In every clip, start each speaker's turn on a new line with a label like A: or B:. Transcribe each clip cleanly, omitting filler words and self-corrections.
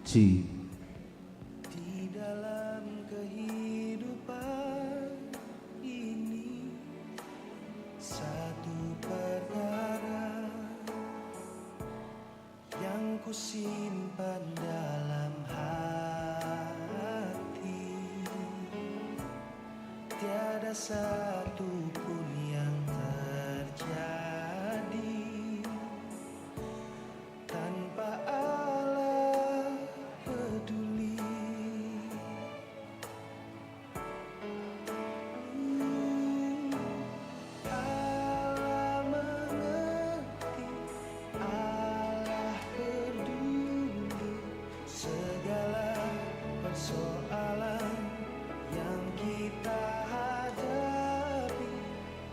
A: Ci.
B: Di dalam kehidupan ini, satu perkara yang kusimpan dalam hati, tiada satu pun yang terjadi tanpa Allah peduli. Allah mengerti, Allah peduli segala persoalan yang kita hadapi.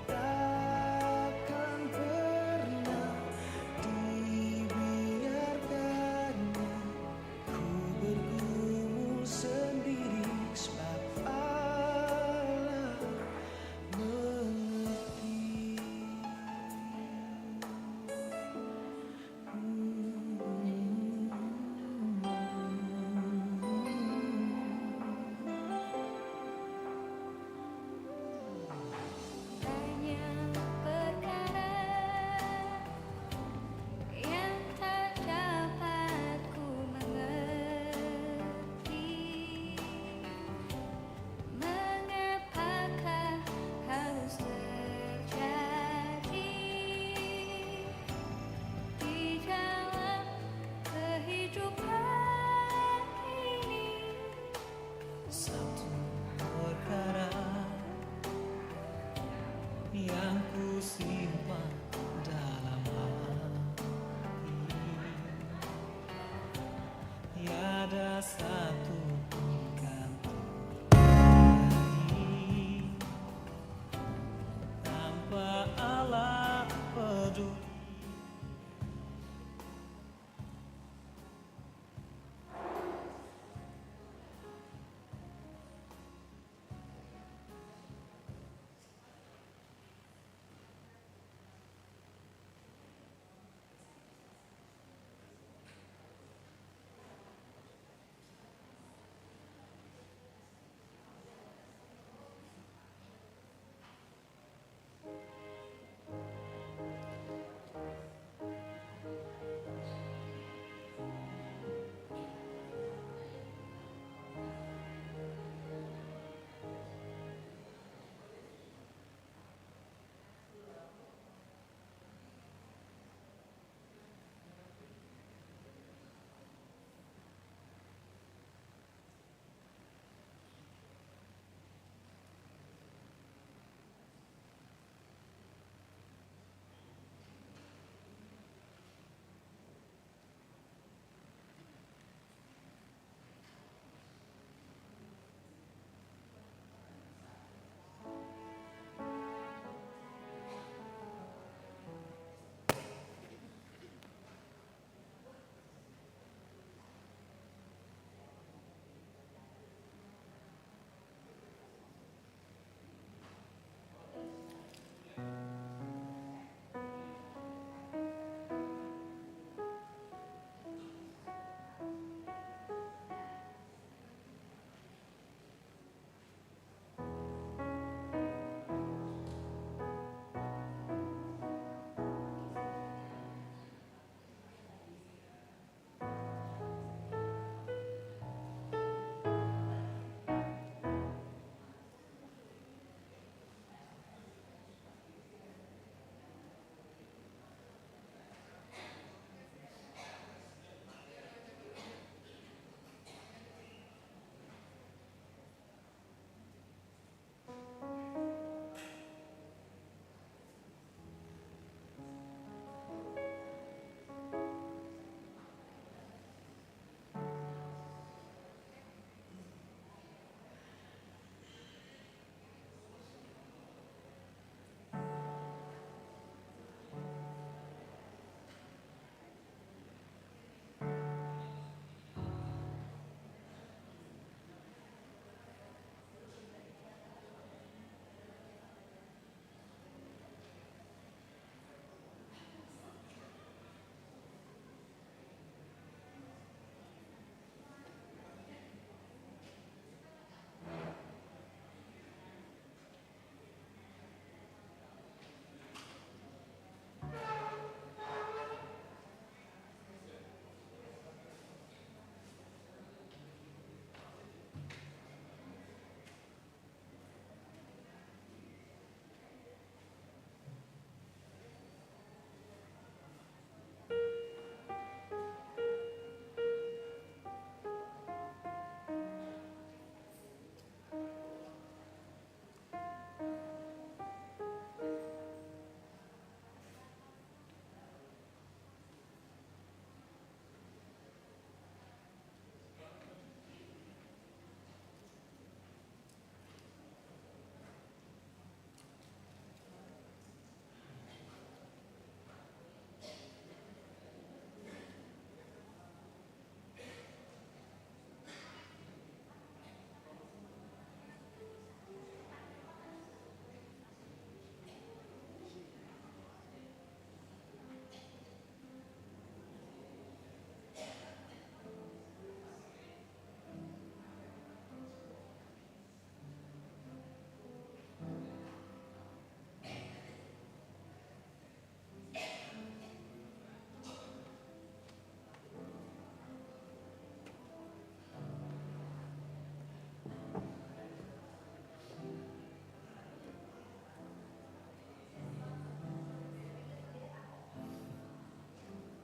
B: Takkan pernah dibiarkannya ku bergumul sendiri, sebab Allah mengerti.
C: Banyak perkara yang tak dapat ku mengerti. Mengapakah harus terjadi di dalam kehidupan ini?
B: Satu perkara yang ku simpan dalam hati, tiada satu pun kan terjadi tanpa Allah peduli.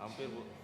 D: Hampir, Bu.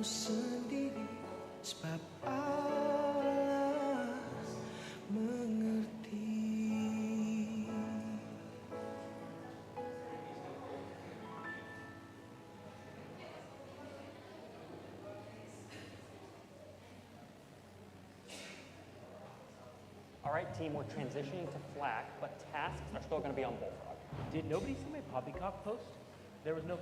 B: sendiri, sebab Allah mengerti.
D: All right, team, we're transitioning to FLAC, but tasks are still going to be on Bullfrog.
E: Did nobody see my poppycock post? There was no.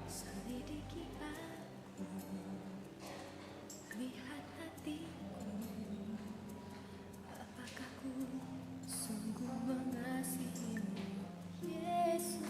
C: Selidiki aku, lihat hatiku, apakah ku sungguh mengasihimu, Yesus.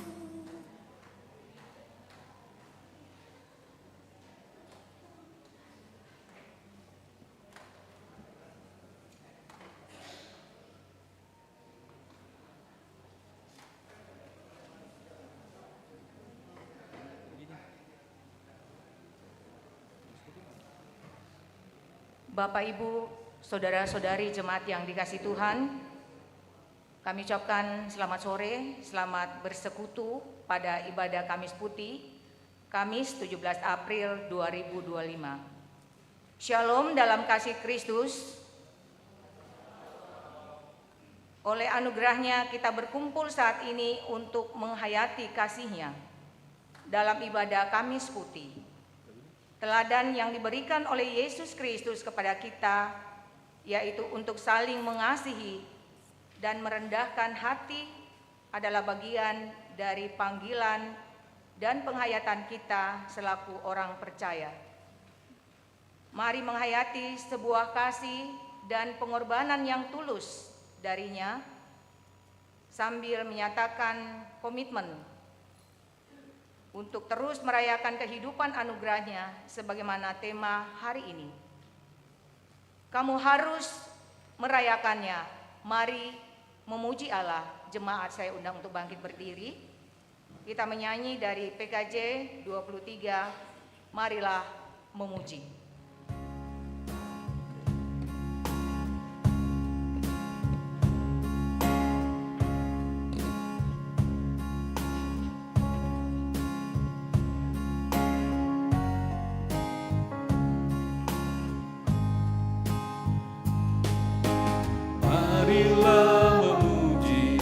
F: Bapak, Ibu, Saudara-saudari jemaat yang dikasihi Tuhan, kami ucapkan selamat sore, selamat bersekutu pada ibadah Kamis Putih, Kamis 17 April 2025. Shalom dalam kasih Kristus. Oleh anugerahnya kita berkumpul saat ini untuk menghayati kasih-Nya dalam ibadah Kamis Putih. Teladan yang diberikan oleh Yesus Kristus kepada kita, yaitu untuk saling mengasihi dan merendahkan hati, adalah bagian dari panggilan dan penghayatan kita selaku orang percaya. Mari menghayati sebuah kasih dan pengorbanan yang tulus darinya, sambil menyatakan komitmen untuk terus merayakan kehidupan anugerahnya sebagaimana tema hari ini. Kamu harus merayakannya. Mari memuji Allah. Jemaat saya undang untuk bangkit berdiri. Kita menyanyi dari PKJ 23, marilah memuji.
A: Marilah memuji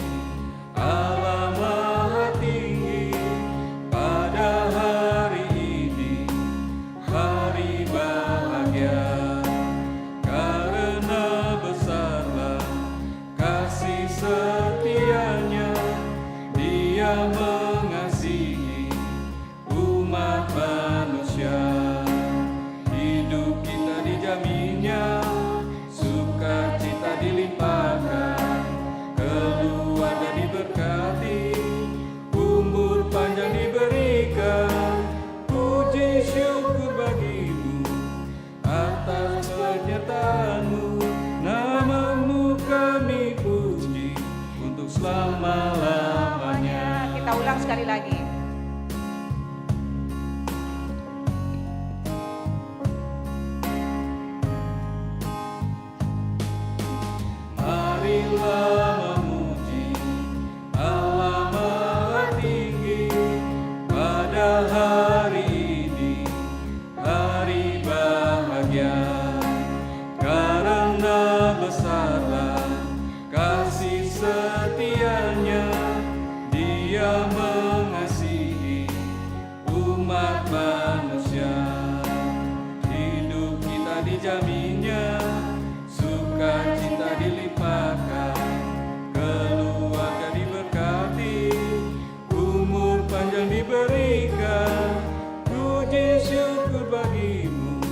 A: Allah Maha Tinggi pada hari ini, hari bahagia, karena besarlah kasih setianya. Dia mengasihi umat manusia. Hidup kita dijaminnya, sukacita dilimpahkan, keluarga diberkati, umur panjang diberikan. Puji syukur bagimu atas penyertaanmu, namamu kami puji untuk selama-lamanya.
F: Kita ulang sekali lagi.
A: Marilah memuji Allah Maha Tinggi pada hari ini, hari bahagia, karena besarlah kasih setianya. Dia mengasihi umat manusia. Hidup kita dijaminnya, sukacita dilimpahkan, keluarga diberkati, umur panjang diberikan. Puji syukur bagimu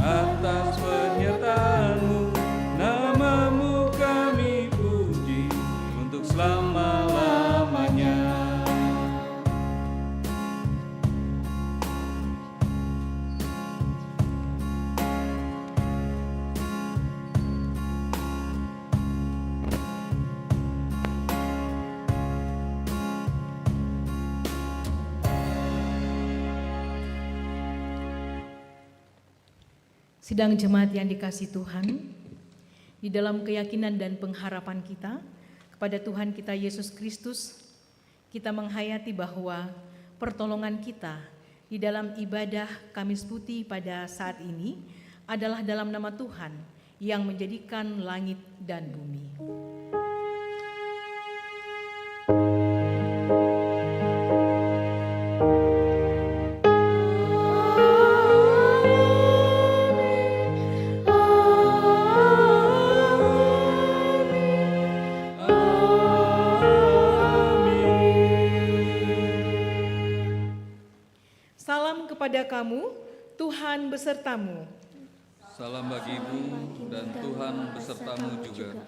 A: atas penyertaanmu, namamu kami puji untuk selama-lamanya.
G: Sidang jemaat yang dikasihi Tuhan, di dalam keyakinan dan pengharapan kita kepada Tuhan kita Yesus Kristus, kita menghayati bahwa pertolongan kita di dalam ibadah Kamis Putih pada saat ini adalah dalam nama Tuhan yang menjadikan langit dan bumi. Salam kepada kamu, Tuhan besertamu.
A: Salam bagimu dan Tuhan besertamu juga.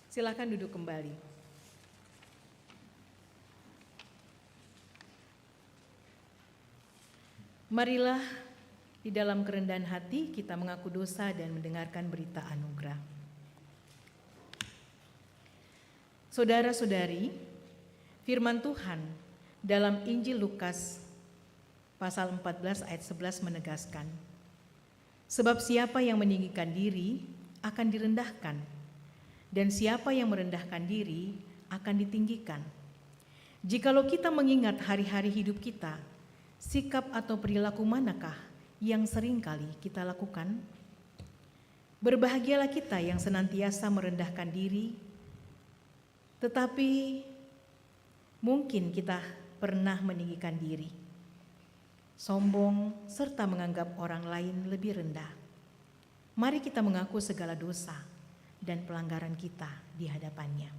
G: Silakan duduk kembali. Marilah di dalam kerendahan hati kita mengaku dosa dan mendengarkan berita anugerah. Saudara-saudari, firman Tuhan dalam Injil Lukas pasal 14 ayat 11 menegaskan, sebab siapa yang meninggikan diri akan direndahkan, dan siapa yang merendahkan diri akan ditinggikan. Jikalau kita mengingat hari-hari hidup kita, sikap atau perilaku manakah yang sering kali kita lakukan? Berbahagialah kita yang senantiasa merendahkan diri, tetapi mungkin kita pernah meninggikan diri, sombong, serta menganggap orang lain lebih rendah. Mari kita mengaku segala dosa dan pelanggaran kita di hadapannya.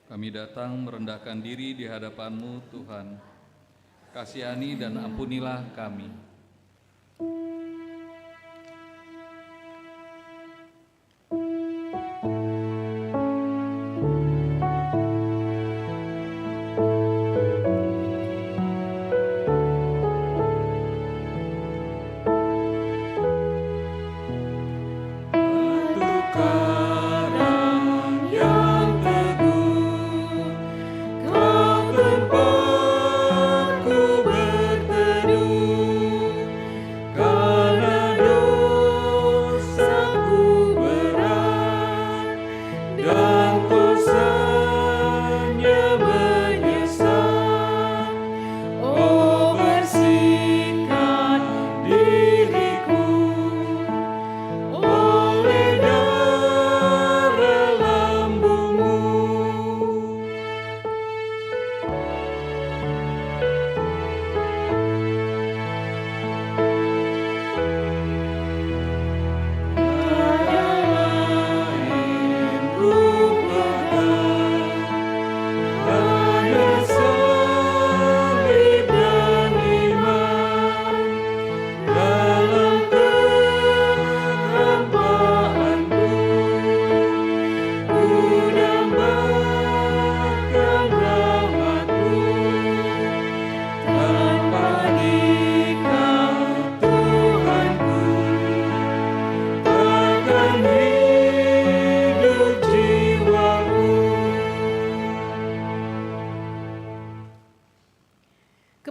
A: Kami datang merendahkan diri di hadapan-Mu, Tuhan. Kasihani dan ampunilah kami.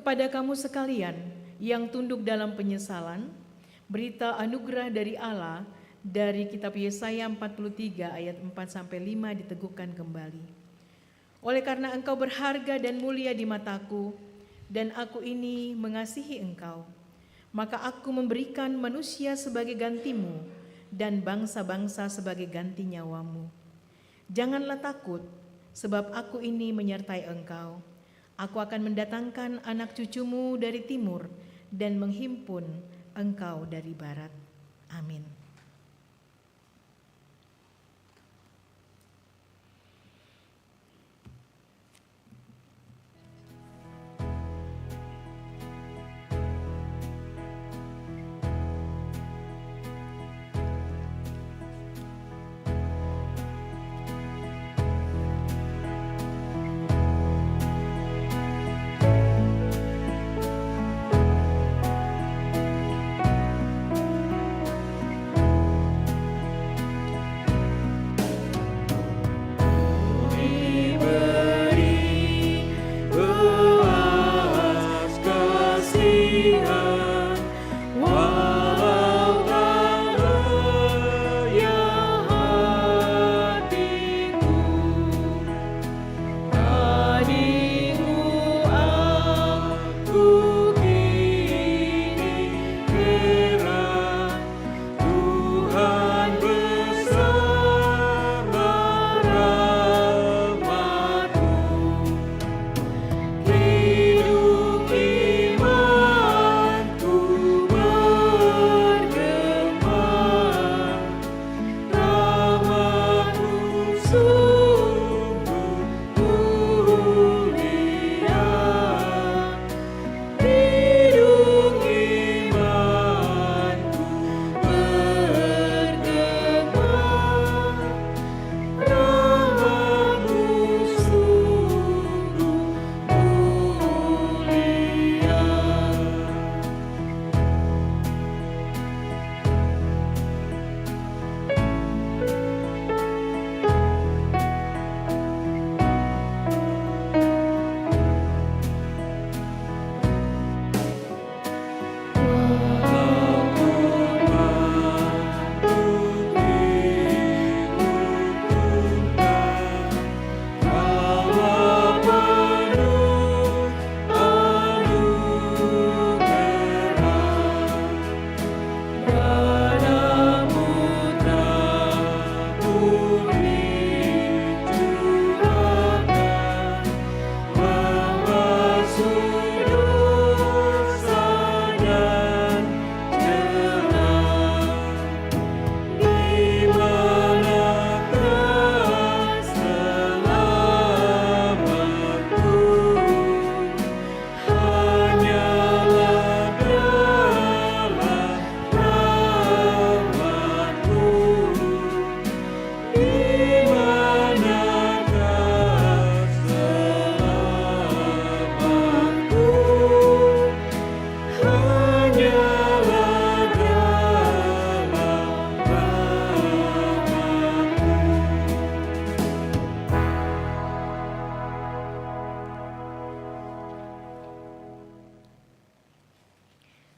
G: Kepada kamu sekalian yang tunduk dalam penyesalan, berita anugerah dari Allah dari kitab Yesaya 43 ayat 4-5 diteguhkan kembali. Oleh karena engkau berharga dan mulia di mataku, dan aku ini mengasihi engkau, maka aku memberikan manusia sebagai gantimu dan bangsa-bangsa sebagai ganti nyawamu. Janganlah takut, sebab aku ini menyertai engkau. Aku akan mendatangkan anak cucumu dari timur dan menghimpun engkau dari barat. Amin.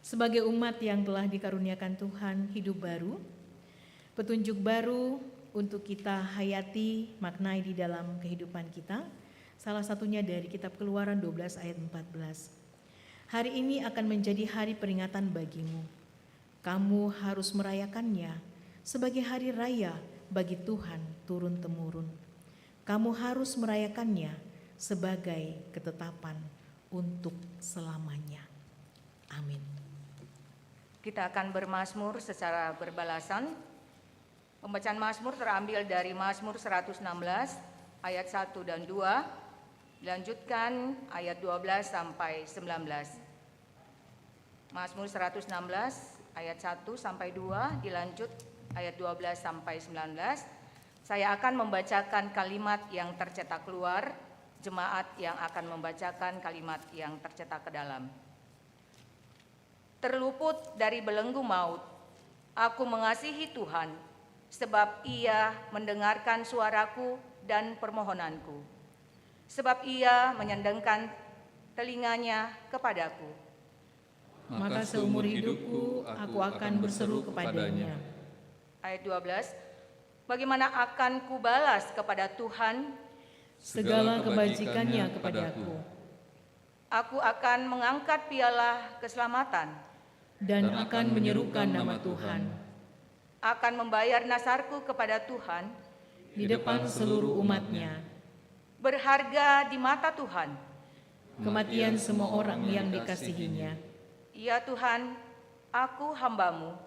G: sebagai umat yang telah dikaruniakan Tuhan hidup baru, petunjuk baru untuk kita hayati, maknai di dalam kehidupan kita. Salah satunya dari kitab Keluaran 12 ayat 14. Hari ini akan menjadi hari peringatan bagimu. Kamu harus merayakannya sebagai hari raya bagi Tuhan turun-temurun. Kamu harus merayakannya sebagai ketetapan untuk selamanya. Amin.
F: Kita akan bermazmur secara berbalasan. Pembacaan Mazmur terambil dari Mazmur 116 ayat 1 dan 2. Dilanjutkan ayat 12 sampai 19. Mazmur 116 ayat 1 sampai 2, dilanjut ayat 12 sampai 19. Saya akan membacakan kalimat yang tercetak keluar, jemaat yang akan membacakan kalimat yang tercetak ke dalam. Terluput dari belenggu maut, aku mengasihi Tuhan, sebab Ia mendengarkan suaraku dan permohonanku. Sebab Ia menyendengkan telinganya kepadaku.
G: Maka seumur hidupku aku akan berseru kepadanya.
F: Ayat 12, bagaimana akan kubalas kepada Tuhan
G: Segala kebajikannya kepadaku,
F: aku akan mengangkat piala keselamatan,
G: dan akan menyerukan nama Tuhan
F: akan membayar nasarku kepada Tuhan,
G: di depan seluruh umatnya.
F: berharga di mata Tuhan.
G: Kematian semua orang yang dikasihinya.
F: Ya Tuhan, aku hambamu,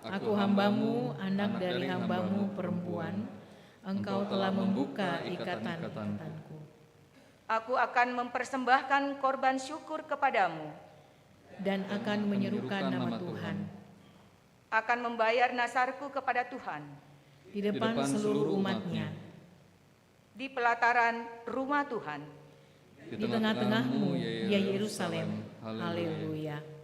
G: Aku hambamu, anak dari hambamu perempuan. Engkau telah membuka ikatan-ikatanku.
F: aku akan mempersembahkan korban syukur kepadamu,
G: Dan akan menyerukan nama Tuhan
F: akan membayar nasarku kepada Tuhan,
G: di depan seluruh umatnya.
F: di pelataran rumah Tuhan.
G: Di tengah-tengahmu, ya Yerusalem. Haleluya.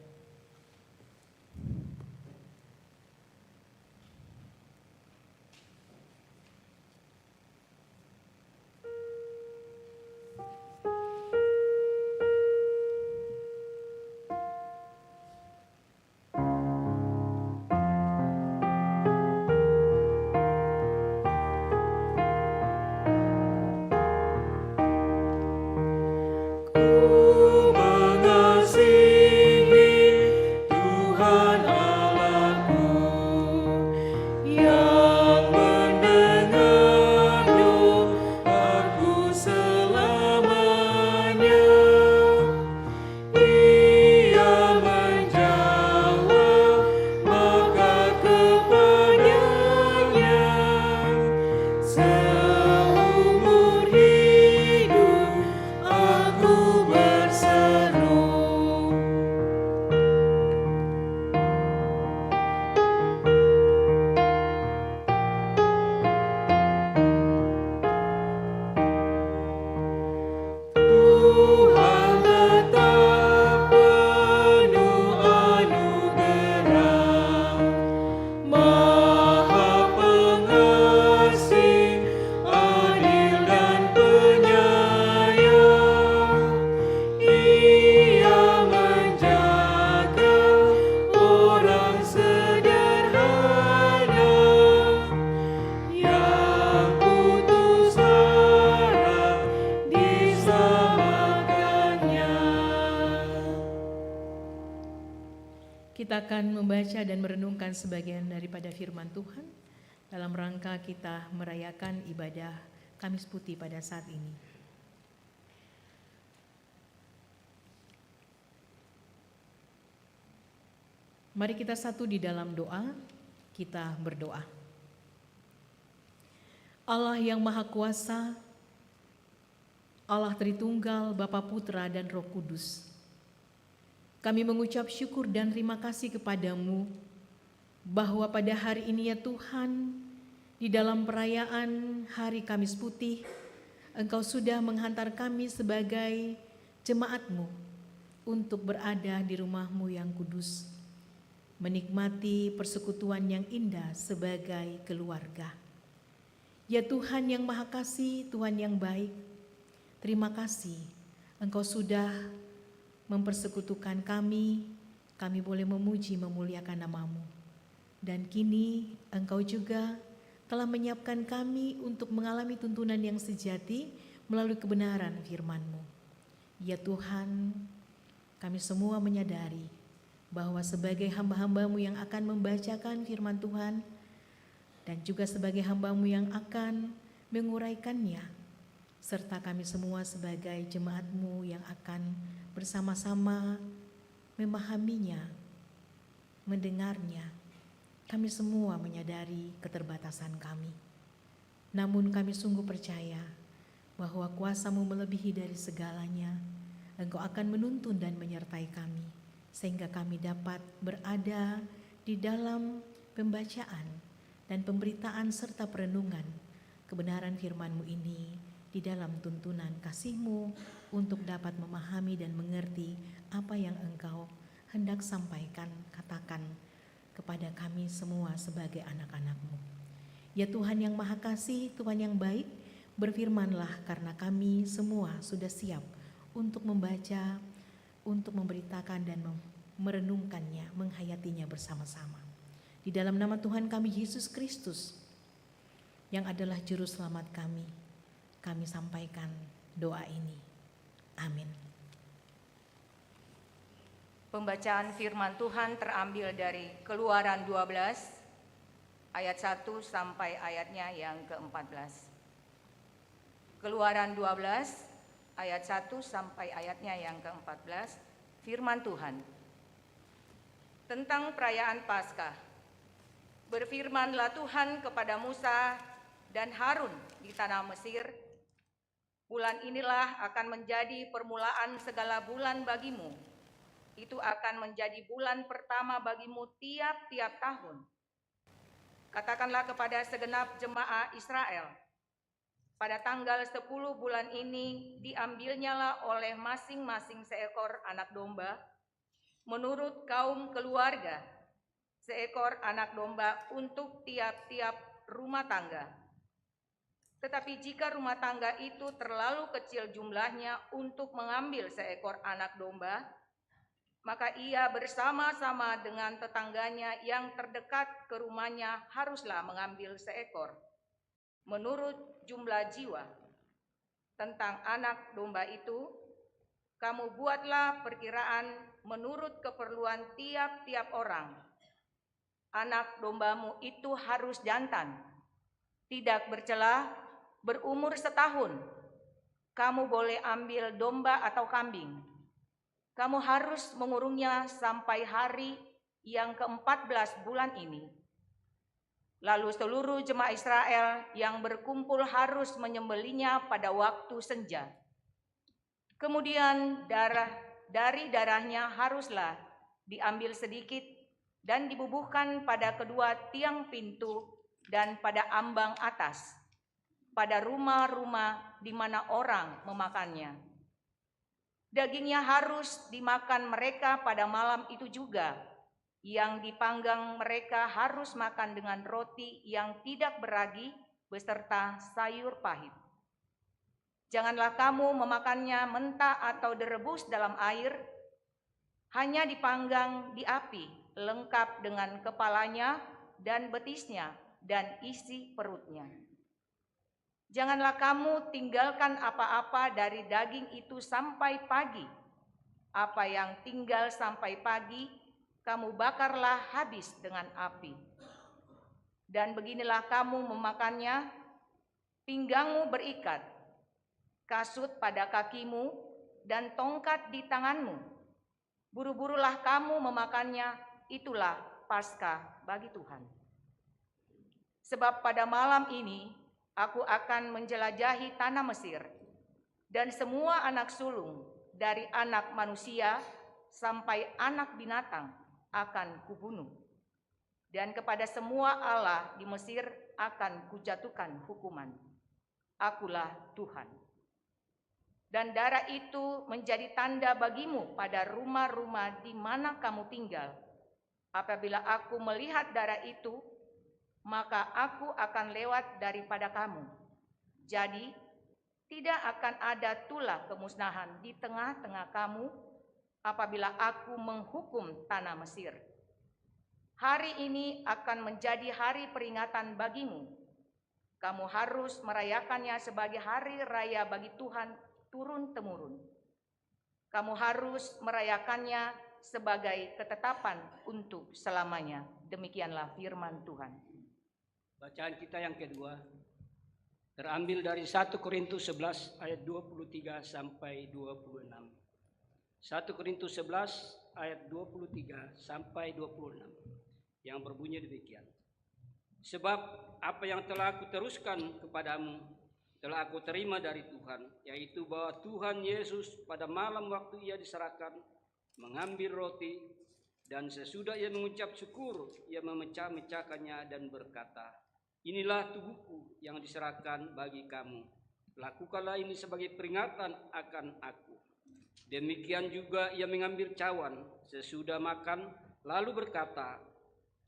G: Kita akan membaca dan merenungkan sebagian daripada firman Tuhan dalam rangka kita merayakan ibadah Kamis Putih pada saat ini. Mari kita satu di dalam doa, kita berdoa. Allah yang Maha Kuasa, Allah Tritunggal, Bapa, Putra, dan Roh Kudus, kami mengucap syukur dan terima kasih kepadamu bahwa pada hari ini ya Tuhan, di dalam perayaan Hari Kamis Putih, Engkau sudah menghantar kami sebagai jemaat-Mu untuk berada di rumah-Mu yang kudus, menikmati persekutuan yang indah sebagai keluarga. Ya Tuhan yang Maha Kasih, Tuhan yang baik, terima kasih Engkau sudah mempersekutukan kami kami boleh memuji memuliakan nama-Mu. Dan kini Engkau juga telah menyiapkan kami untuk mengalami tuntunan yang sejati melalui kebenaran firman-Mu. Ya Tuhan, kami semua menyadari bahwa sebagai hamba-hamba-Mu yang akan membacakan firman Tuhan dan juga sebagai hamba-Mu yang akan menguraikannya, serta kami semua sebagai jemaat-Mu yang akan bersama-sama memahaminya, mendengarnya, kami semua menyadari keterbatasan kami. Namun kami sungguh percaya bahwa kuasa-Mu melebihi dari segalanya. Engkau akan menuntun dan menyertai kami, sehingga kami dapat berada di dalam pembacaan dan pemberitaan serta perenungan kebenaran firman-Mu ini di dalam tuntunan kasih-Mu untuk dapat memahami dan mengerti apa yang Engkau hendak sampaikan, katakan kepada kami semua sebagai anak-anak-Mu. Ya Tuhan yang Maha Kasih, Tuhan yang baik, berfirmanlah karena kami semua sudah siap untuk membaca, untuk memberitakan dan merenungkannya, menghayatinya bersama-sama. Di dalam nama Tuhan kami Yesus Kristus yang adalah juru selamat kami sampaikan doa ini. Amin.
F: Pembacaan firman Tuhan terambil dari Keluaran 12 ayat 1 sampai ayatnya yang ke-14. Keluaran 12 ayat 1 sampai ayatnya yang ke-14, firman Tuhan. Tentang perayaan Paskah. Berfirmanlah Tuhan kepada Musa dan Harun di tanah Mesir, bulan inilah akan menjadi permulaan segala bulan bagimu. Itu akan menjadi bulan pertama bagimu tiap-tiap tahun. Katakanlah kepada segenap jemaah Israel, pada tanggal 10 bulan ini diambilnyalah oleh masing-masing seekor anak domba, menurut kaum keluarga, seekor anak domba untuk tiap-tiap rumah tangga. Tetapi jika rumah tangga itu terlalu kecil jumlahnya untuk mengambil seekor anak domba, maka ia bersama-sama dengan tetangganya yang terdekat ke rumahnya haruslah mengambil seekor, menurut jumlah jiwa. Tentang anak domba itu, kamu buatlah perkiraan menurut keperluan tiap-tiap orang. Anak dombamu itu harus jantan, tidak bercela, berumur setahun. Kamu boleh ambil domba atau kambing. Kamu harus mengurungnya sampai hari yang ke-14 bulan ini. Lalu seluruh jemaah Israel yang berkumpul harus menyembelihnya pada waktu senja. Kemudian dari darahnya haruslah diambil sedikit dan dibubuhkan pada kedua tiang pintu dan pada ambang atas, pada rumah-rumah di mana orang memakannya. Dagingnya harus dimakan mereka pada malam itu juga. Yang dipanggang mereka harus makan dengan roti yang tidak beragi beserta sayur pahit. Janganlah kamu memakannya mentah atau direbus dalam air, hanya dipanggang di api, lengkap dengan kepalanya dan betisnya dan isi perutnya. Janganlah kamu tinggalkan apa-apa dari daging itu sampai pagi. Apa yang tinggal sampai pagi, kamu bakarlah habis dengan api. Dan beginilah kamu memakannya, pinggangmu berikat, kasut pada kakimu, dan tongkat di tanganmu. Buru-burulah kamu memakannya, itulah Paskah bagi Tuhan. Sebab pada malam ini, aku akan menjelajahi tanah Mesir, dan semua anak sulung dari anak manusia sampai anak binatang akan kubunuh. Dan kepada semua allah di Mesir akan kujatuhkan hukuman. Akulah Tuhan. Dan darah itu menjadi tanda bagimu pada rumah-rumah di mana kamu tinggal. Apabila aku melihat darah itu, maka aku akan lewat daripada kamu. Jadi, tidak akan ada tulah kemusnahan di tengah-tengah kamu, apabila aku menghukum tanah Mesir. Hari ini akan menjadi hari peringatan bagimu. Kamu harus merayakannya sebagai hari raya bagi Tuhan turun-temurun. Kamu harus merayakannya sebagai ketetapan untuk selamanya. Demikianlah firman Tuhan.
H: Bacaan kita yang kedua terambil dari 1 Korintus 11 ayat 23 sampai 26. 1 Korintus 11 ayat 23 sampai 26 yang berbunyi demikian. Sebab apa yang telah aku teruskan kepadamu telah aku terima dari Tuhan, yaitu bahwa Tuhan Yesus pada malam waktu ia diserahkan mengambil roti, dan sesudah ia mengucap syukur, ia memecah-mecahkannya dan berkata, inilah tubuhku yang diserahkan bagi kamu. Lakukanlah ini sebagai peringatan akan aku. Demikian juga ia mengambil cawan sesudah makan, lalu berkata,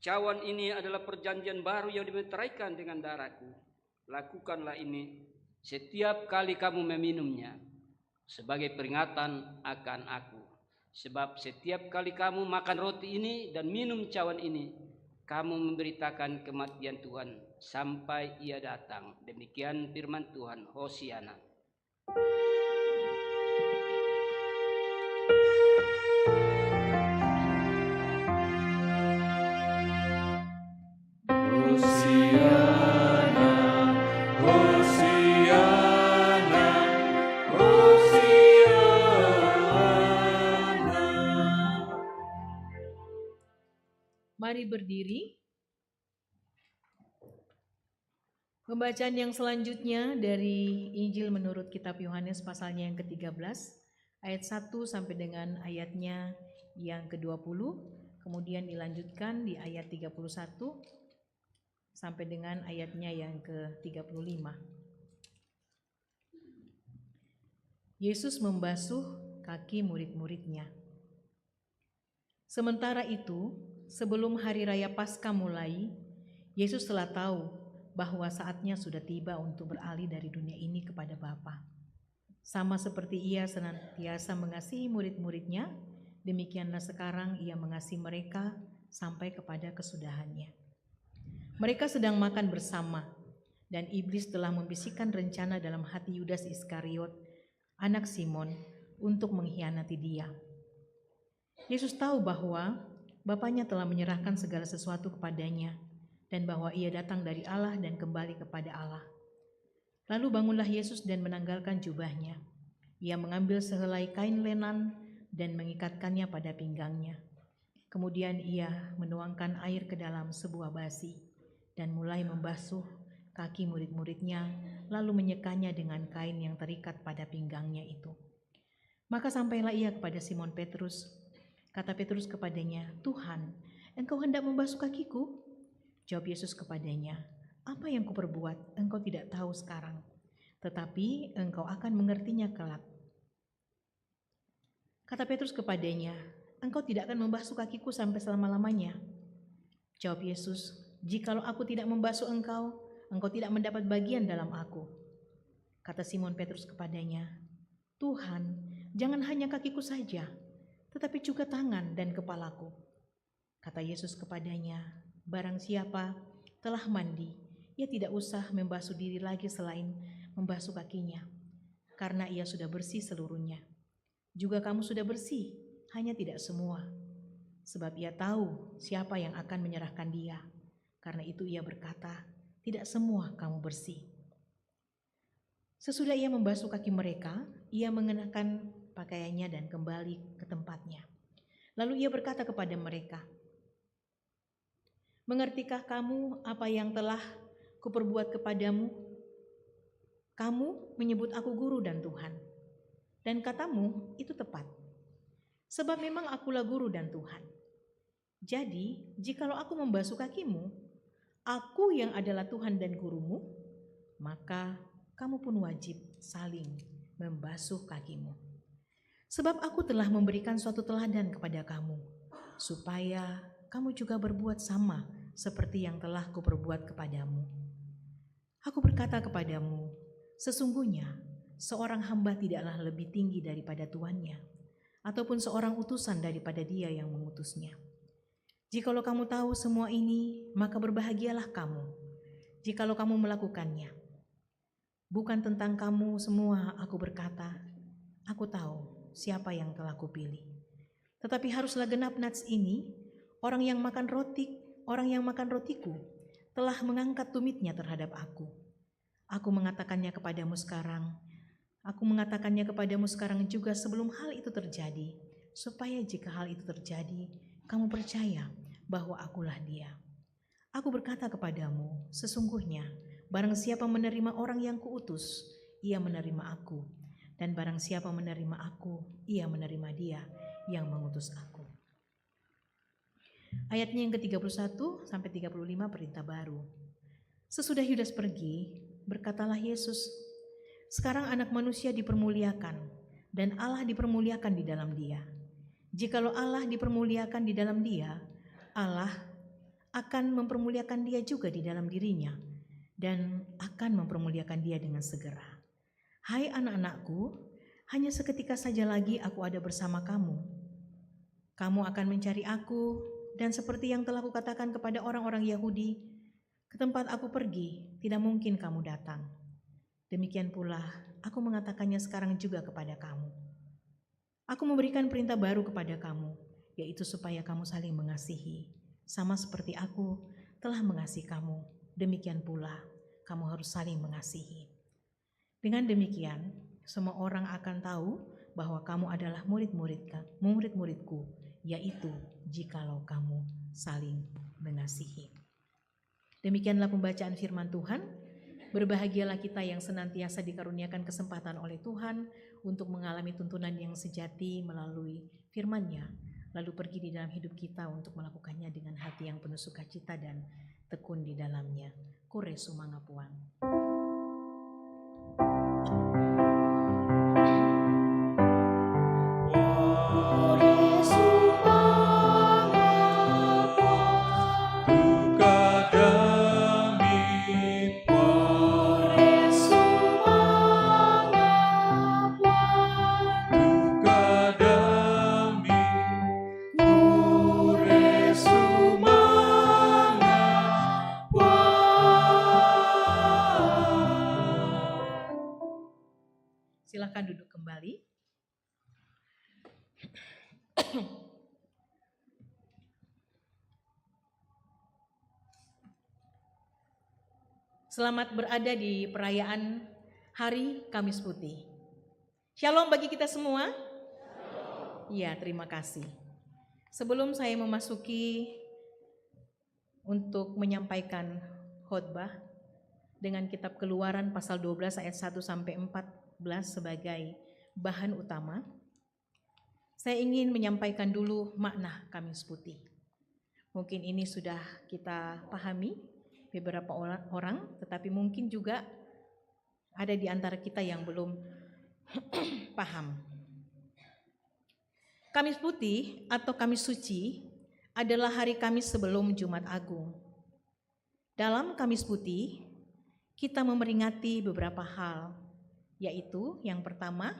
H: cawan ini adalah perjanjian baru yang dimeteraikan dengan darahku. Lakukanlah ini setiap kali kamu meminumnya sebagai peringatan akan aku. Sebab setiap kali kamu makan roti ini dan minum cawan ini, kamu memberitakan kematian Tuhan sampai ia datang. Demikian firman Tuhan. Hosiana.
G: Mari berdiri. Pembacaan yang selanjutnya dari Injil menurut kitab Yohanes pasalnya yang ke-13 ayat 1 sampai dengan ayatnya yang ke-20, kemudian dilanjutkan di ayat 31 sampai dengan ayatnya yang ke-35. Yesus membasuh kaki murid-muridnya. Sementara itu, sebelum hari raya Paskah mulai, Yesus telah tahu bahwa saatnya sudah tiba untuk beralih dari dunia ini kepada Bapa. Sama seperti ia senantiasa mengasihi murid-muridnya, demikianlah sekarang ia mengasihi mereka sampai kepada kesudahannya. Mereka sedang makan bersama, dan iblis telah membisikkan rencana dalam hati Yudas Iskariot, anak Simon, untuk mengkhianati dia. Yesus tahu bahwa Bapaknya telah menyerahkan segala sesuatu kepadanya, dan bahwa ia datang dari Allah dan kembali kepada Allah. Lalu bangunlah Yesus dan menanggalkan jubahnya. Ia mengambil sehelai kain lenan dan mengikatkannya pada pinggangnya. Kemudian ia menuangkan air ke dalam sebuah basi dan mulai membasuh kaki murid-muridnya, lalu menyekanya dengan kain yang terikat pada pinggangnya itu. Maka sampailah ia kepada Simon Petrus. Kata Petrus kepadanya, Tuhan, engkau hendak membasuh kakiku? Jawab Yesus kepadanya, apa yang kuperbuat engkau tidak tahu sekarang, tetapi engkau akan mengertinya kelak. Kata Petrus kepadanya, engkau tidak akan membasuh kakiku sampai selama-lamanya. Jawab Yesus, jikalau aku tidak membasuh engkau, engkau tidak mendapat bagian dalam aku. Kata Simon Petrus kepadanya, Tuhan, jangan hanya kakiku saja, tetapi juga tangan dan kepalaku. Kata Yesus kepadanya, barang siapa telah mandi, ia tidak usah membasuh diri lagi selain membasuh kakinya, karena ia sudah bersih seluruhnya. Juga kamu sudah bersih, hanya tidak semua. Sebab ia tahu siapa yang akan menyerahkan dia. Karena itu ia berkata, tidak semua kamu bersih. Sesudah ia membasuh kaki mereka, ia mengenakan pakaiannya dan kembali ke tempatnya. Lalu ia berkata kepada mereka, mengertikah kamu apa yang telah kuperbuat kepadamu? Kamu menyebut aku guru dan Tuhan, dan katamu itu tepat. Sebab memang akulah guru dan Tuhan. Jadi, jikalau aku membasuh kakimu, aku yang adalah Tuhan dan gurumu, maka kamu pun wajib saling membasuh kakimu. Sebab aku telah memberikan suatu teladan kepada kamu, supaya kamu juga berbuat sama seperti yang telah kuperbuat kepadamu. Aku berkata kepadamu, sesungguhnya seorang hamba tidaklah lebih tinggi daripada tuannya, ataupun seorang utusan daripada Dia yang mengutusnya. Jikalau kamu tahu semua ini, maka berbahagialah kamu, jikalau kamu melakukannya. Bukan tentang kamu semua aku berkata, aku tahu siapa yang telah kupilih. Tetapi haruslah genap nats ini, orang yang makan rotiku telah mengangkat tumitnya terhadap aku. Aku mengatakannya kepadamu sekarang juga sebelum hal itu terjadi, supaya jika hal itu terjadi, kamu percaya bahwa akulah Dia. Aku berkata kepadamu, sesungguhnya barang siapa menerima orang yang kuutus, ia menerima aku. Dan barang siapa menerima aku, ia menerima Dia yang mengutus aku. Ayatnya yang ke-31 sampai 35 perintah baru. Sesudah Yudas pergi, berkatalah Yesus, sekarang Anak Manusia dipermuliakan dan Allah dipermuliakan di dalam Dia. Jikalau Allah dipermuliakan di dalam Dia, Allah akan mempermuliakan Dia juga di dalam dirinya dan akan mempermuliakan Dia dengan segera. Hai anak-anakku, hanya seketika saja lagi aku ada bersama kamu. Kamu akan mencari aku, dan seperti yang telah kukatakan kepada orang-orang Yahudi, ke tempat aku pergi, tidak mungkin kamu datang. Demikian pula, aku mengatakannya sekarang juga kepada kamu. Aku memberikan perintah baru kepada kamu, yaitu supaya kamu saling mengasihi. Sama seperti aku telah mengasihi kamu, demikian pula kamu harus saling mengasihi. Dengan demikian, semua orang akan tahu bahwa kamu adalah murid-muridku, yaitu jikalau kamu saling mengasihi. Demikianlah pembacaan firman Tuhan. Berbahagialah kita yang senantiasa dikaruniakan kesempatan oleh Tuhan untuk mengalami tuntunan yang sejati melalui firman-Nya, lalu pergi di dalam hidup kita untuk melakukannya dengan hati yang penuh sukacita dan tekun di dalamnya. Kore sumangapuan. Silakan duduk kembali. Selamat berada di perayaan Hari Kamis Putih. Shalom bagi kita semua. Iya, terima kasih. Sebelum saya memasuki untuk menyampaikan khotbah dengan kitab Keluaran pasal 12 ayat 1 sampai 14 sebagai bahan utama, saya ingin menyampaikan dulu makna Kamis Putih. Mungkin ini sudah kita pahami beberapa orang, tetapi mungkin juga ada di antara kita yang belum paham. Kamis Putih atau Kamis Suci adalah hari Kamis sebelum Jumat Agung. Dalam Kamis Putih, kita memperingati beberapa hal, yaitu yang pertama,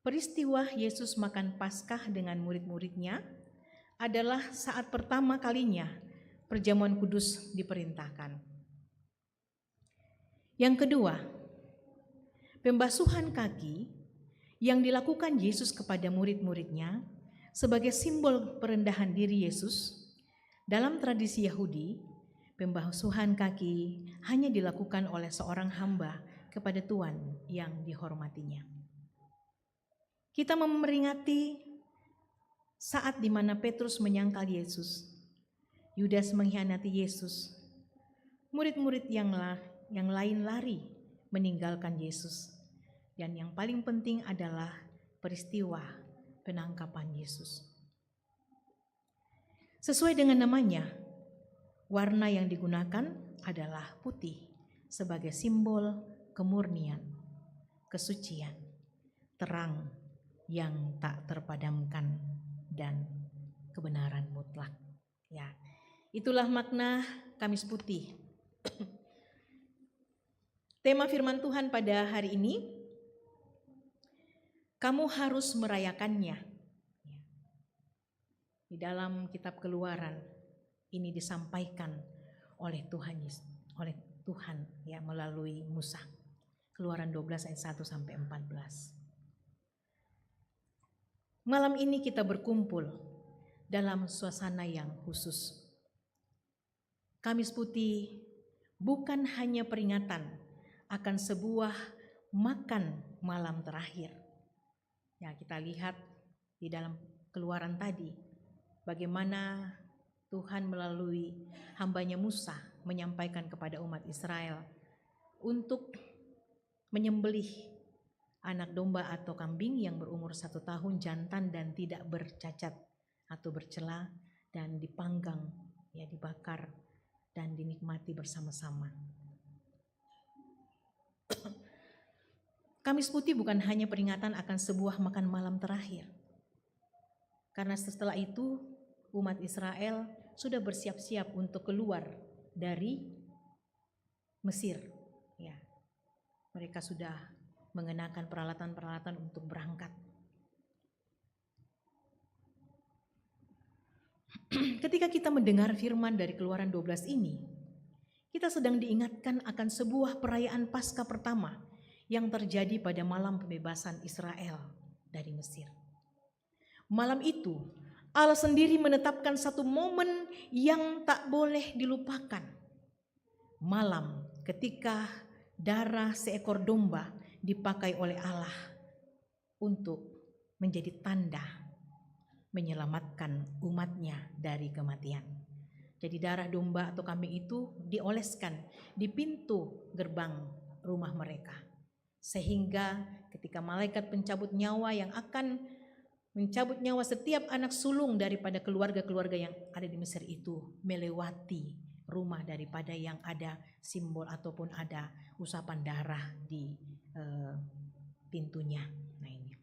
G: peristiwa Yesus makan Paskah dengan murid-muridnya adalah saat pertama kalinya perjamuan kudus diperintahkan. Yang kedua, pembasuhan kaki yang dilakukan Yesus kepada murid-muridnya sebagai simbol perendahan diri Yesus. Dalam tradisi Yahudi, pembasuhan kaki hanya dilakukan oleh seorang hamba kepada Tuhan yang dihormatinya. Kita memperingati saat di mana Petrus menyangkal Yesus, Yudas mengkhianati Yesus, murid-murid yang lain lari meninggalkan Yesus, dan yang paling penting adalah peristiwa penangkapan Yesus. Sesuai dengan namanya, warna yang digunakan adalah putih sebagai simbol kemurnian, kesucian, terang yang tak terpadamkan, dan kebenaran mutlak. Ya, itulah makna Kamis Putih. Tema firman Tuhan pada hari ini, kamu harus merayakannya. Di dalam kitab Keluaran ini disampaikan oleh Tuhan ya melalui Musa. Keluaran 12 ayat 1 sampai 14. Malam ini kita berkumpul dalam suasana yang khusus. Kamis Putih bukan hanya peringatan akan sebuah makan malam terakhir. Ya, kita lihat di dalam Keluaran tadi bagaimana Tuhan melalui hambanya Musa menyampaikan kepada umat Israel untuk menyembelih anak domba atau kambing yang berumur 1 tahun, jantan dan tidak bercacat atau bercela, dan dipanggang, ya dibakar dan dinikmati bersama-sama. Kamis Putih bukan hanya peringatan akan sebuah makan malam terakhir. Karena setelah itu umat Israel sudah bersiap-siap untuk keluar dari Mesir. Ya, mereka sudah mengenakan peralatan-peralatan untuk berangkat. Ketika kita mendengar firman dari Keluaran 12 ini, kita sedang diingatkan akan sebuah perayaan Paskah pertama yang terjadi pada malam pembebasan Israel dari Mesir. Malam itu, Allah sendiri menetapkan satu momen yang tak boleh dilupakan. Malam ketika darah seekor domba dipakai oleh Allah untuk menjadi tanda menyelamatkan umatnya dari kematian. Jadi darah domba atau kambing itu dioleskan di pintu gerbang rumah mereka. Sehingga ketika malaikat pencabut nyawa yang akan mencabut nyawa setiap anak sulung daripada keluarga-keluarga yang ada di Mesir itu melewati rumah daripada yang ada simbol ataupun ada usapan darah di pintunya. Nah ini.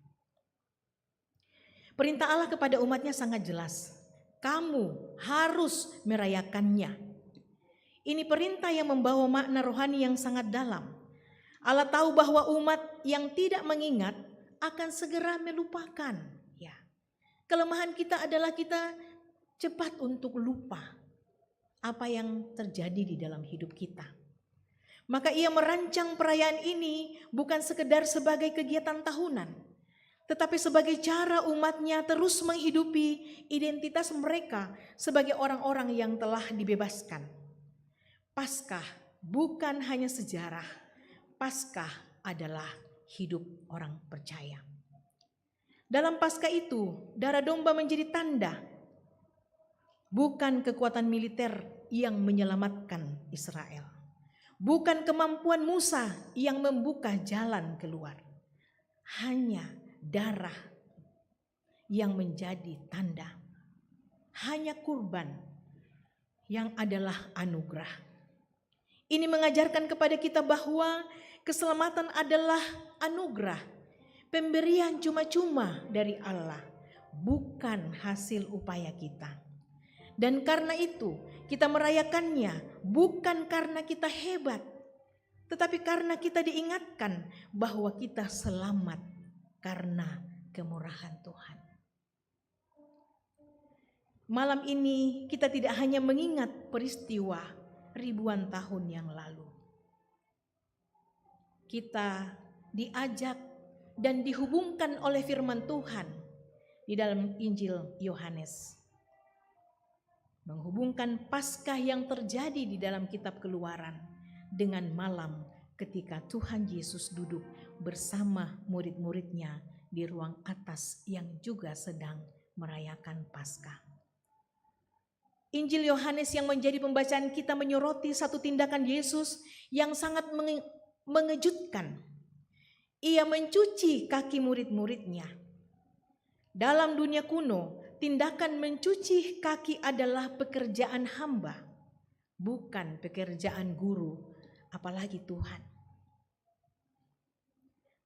G: Perintah Allah kepada umatnya sangat jelas. Kamu harus merayakannya. Ini perintah yang membawa makna rohani yang sangat dalam. Allah tahu bahwa umat yang tidak mengingat akan segera melupakan. Ya. Kelemahan kita adalah kita cepat untuk lupa apa yang terjadi di dalam hidup kita. Maka ia merancang perayaan ini bukan sekedar sebagai kegiatan tahunan, tetapi sebagai cara umatnya terus menghidupi identitas mereka sebagai orang-orang yang telah dibebaskan. Paskah bukan hanya sejarah, Paskah adalah hidup orang percaya. Dalam Paskah itu, darah domba menjadi tanda, bukan kekuatan militer yang menyelamatkan Israel. Bukan kemampuan Musa yang membuka jalan keluar. Hanya darah yang menjadi tanda. Hanya kurban yang adalah anugerah. Ini mengajarkan kepada kita bahwa keselamatan adalah anugerah. Pemberian cuma-cuma dari Allah, bukan hasil upaya kita. Dan karena itu kita merayakannya bukan karena kita hebat, tetapi karena kita diingatkan bahwa kita selamat karena kemurahan Tuhan. Malam ini kita tidak hanya mengingat peristiwa ribuan tahun yang lalu. Kita diajak dan dihubungkan oleh firman Tuhan di dalam Injil Yohanes. Menghubungkan Paskah yang terjadi di dalam kitab Keluaran dengan malam ketika Tuhan Yesus duduk bersama murid-muridnya di ruang atas yang juga sedang merayakan Paskah. Injil Yohanes yang menjadi pembacaan kita menyoroti satu tindakan Yesus yang sangat mengejutkan. Ia mencuci kaki murid-muridnya. Dalam dunia kuno, tindakan mencuci kaki adalah pekerjaan hamba, bukan pekerjaan guru, apalagi Tuhan.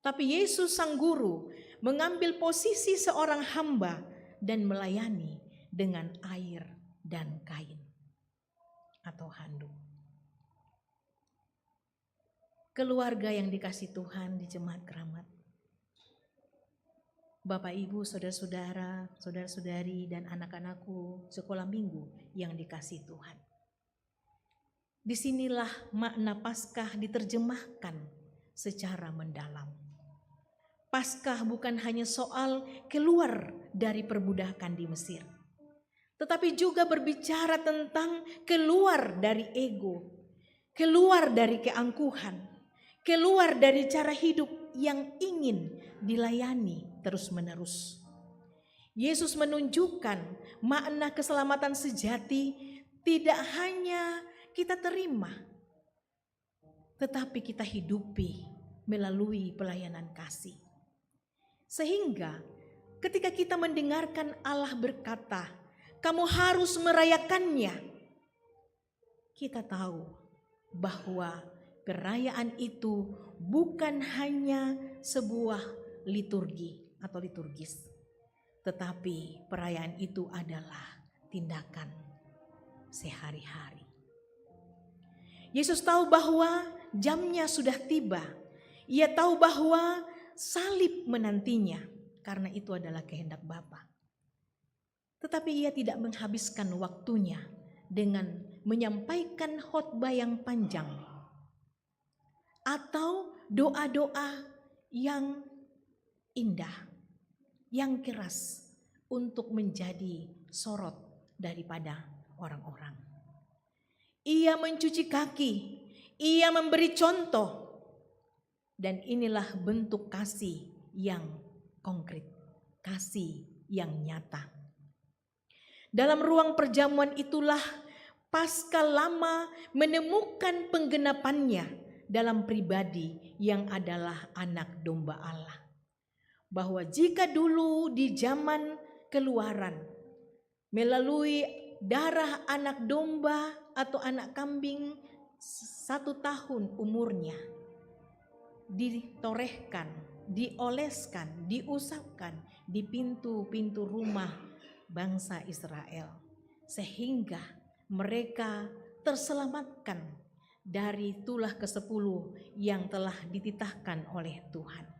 G: Tapi Yesus sang guru mengambil posisi seorang hamba dan melayani dengan air dan kain atau handuk. Keluarga yang dikasih Tuhan di Jemaat Keramat. Bapak, Ibu, saudara-saudara, saudara-saudari, dan anak-anakku sekolah minggu yang dikasihi Tuhan. Disinilah makna Paskah diterjemahkan secara mendalam. Paskah bukan hanya soal keluar dari perbudakan di Mesir, tetapi juga berbicara tentang keluar dari ego, keluar dari keangkuhan, keluar dari cara hidup yang ingin dilayani terus-menerus. Yesus menunjukkan makna keselamatan sejati tidak hanya kita terima, tetapi kita hidupi melalui pelayanan kasih. Sehingga ketika kita mendengarkan Allah berkata, "Kamu harus merayakannya," kita tahu bahwa perayaan itu bukan hanya sebuah liturgi atau liturgis, tetapi perayaan itu adalah tindakan sehari-hari. Yesus tahu bahwa jamnya sudah tiba. Ia tahu bahwa salib menantinya, karena itu adalah kehendak Bapa. Tetapi ia tidak menghabiskan waktunya dengan menyampaikan khotbah yang panjang atau doa-doa yang indah, yang keras untuk menjadi sorot daripada orang-orang. Ia mencuci kaki, ia memberi contoh, dan inilah bentuk kasih yang konkret, kasih yang nyata. Dalam ruang perjamuan itulah Paskah lama menemukan penggenapannya dalam pribadi yang adalah anak domba Allah. Bahwa jika dulu di zaman Keluaran melalui darah anak domba atau anak kambing 1 tahun umurnya ditorehkan, dioleskan, diusapkan di pintu-pintu rumah bangsa Israel, sehingga mereka terselamatkan dari tulah ke-10 yang telah dititahkan oleh Tuhan.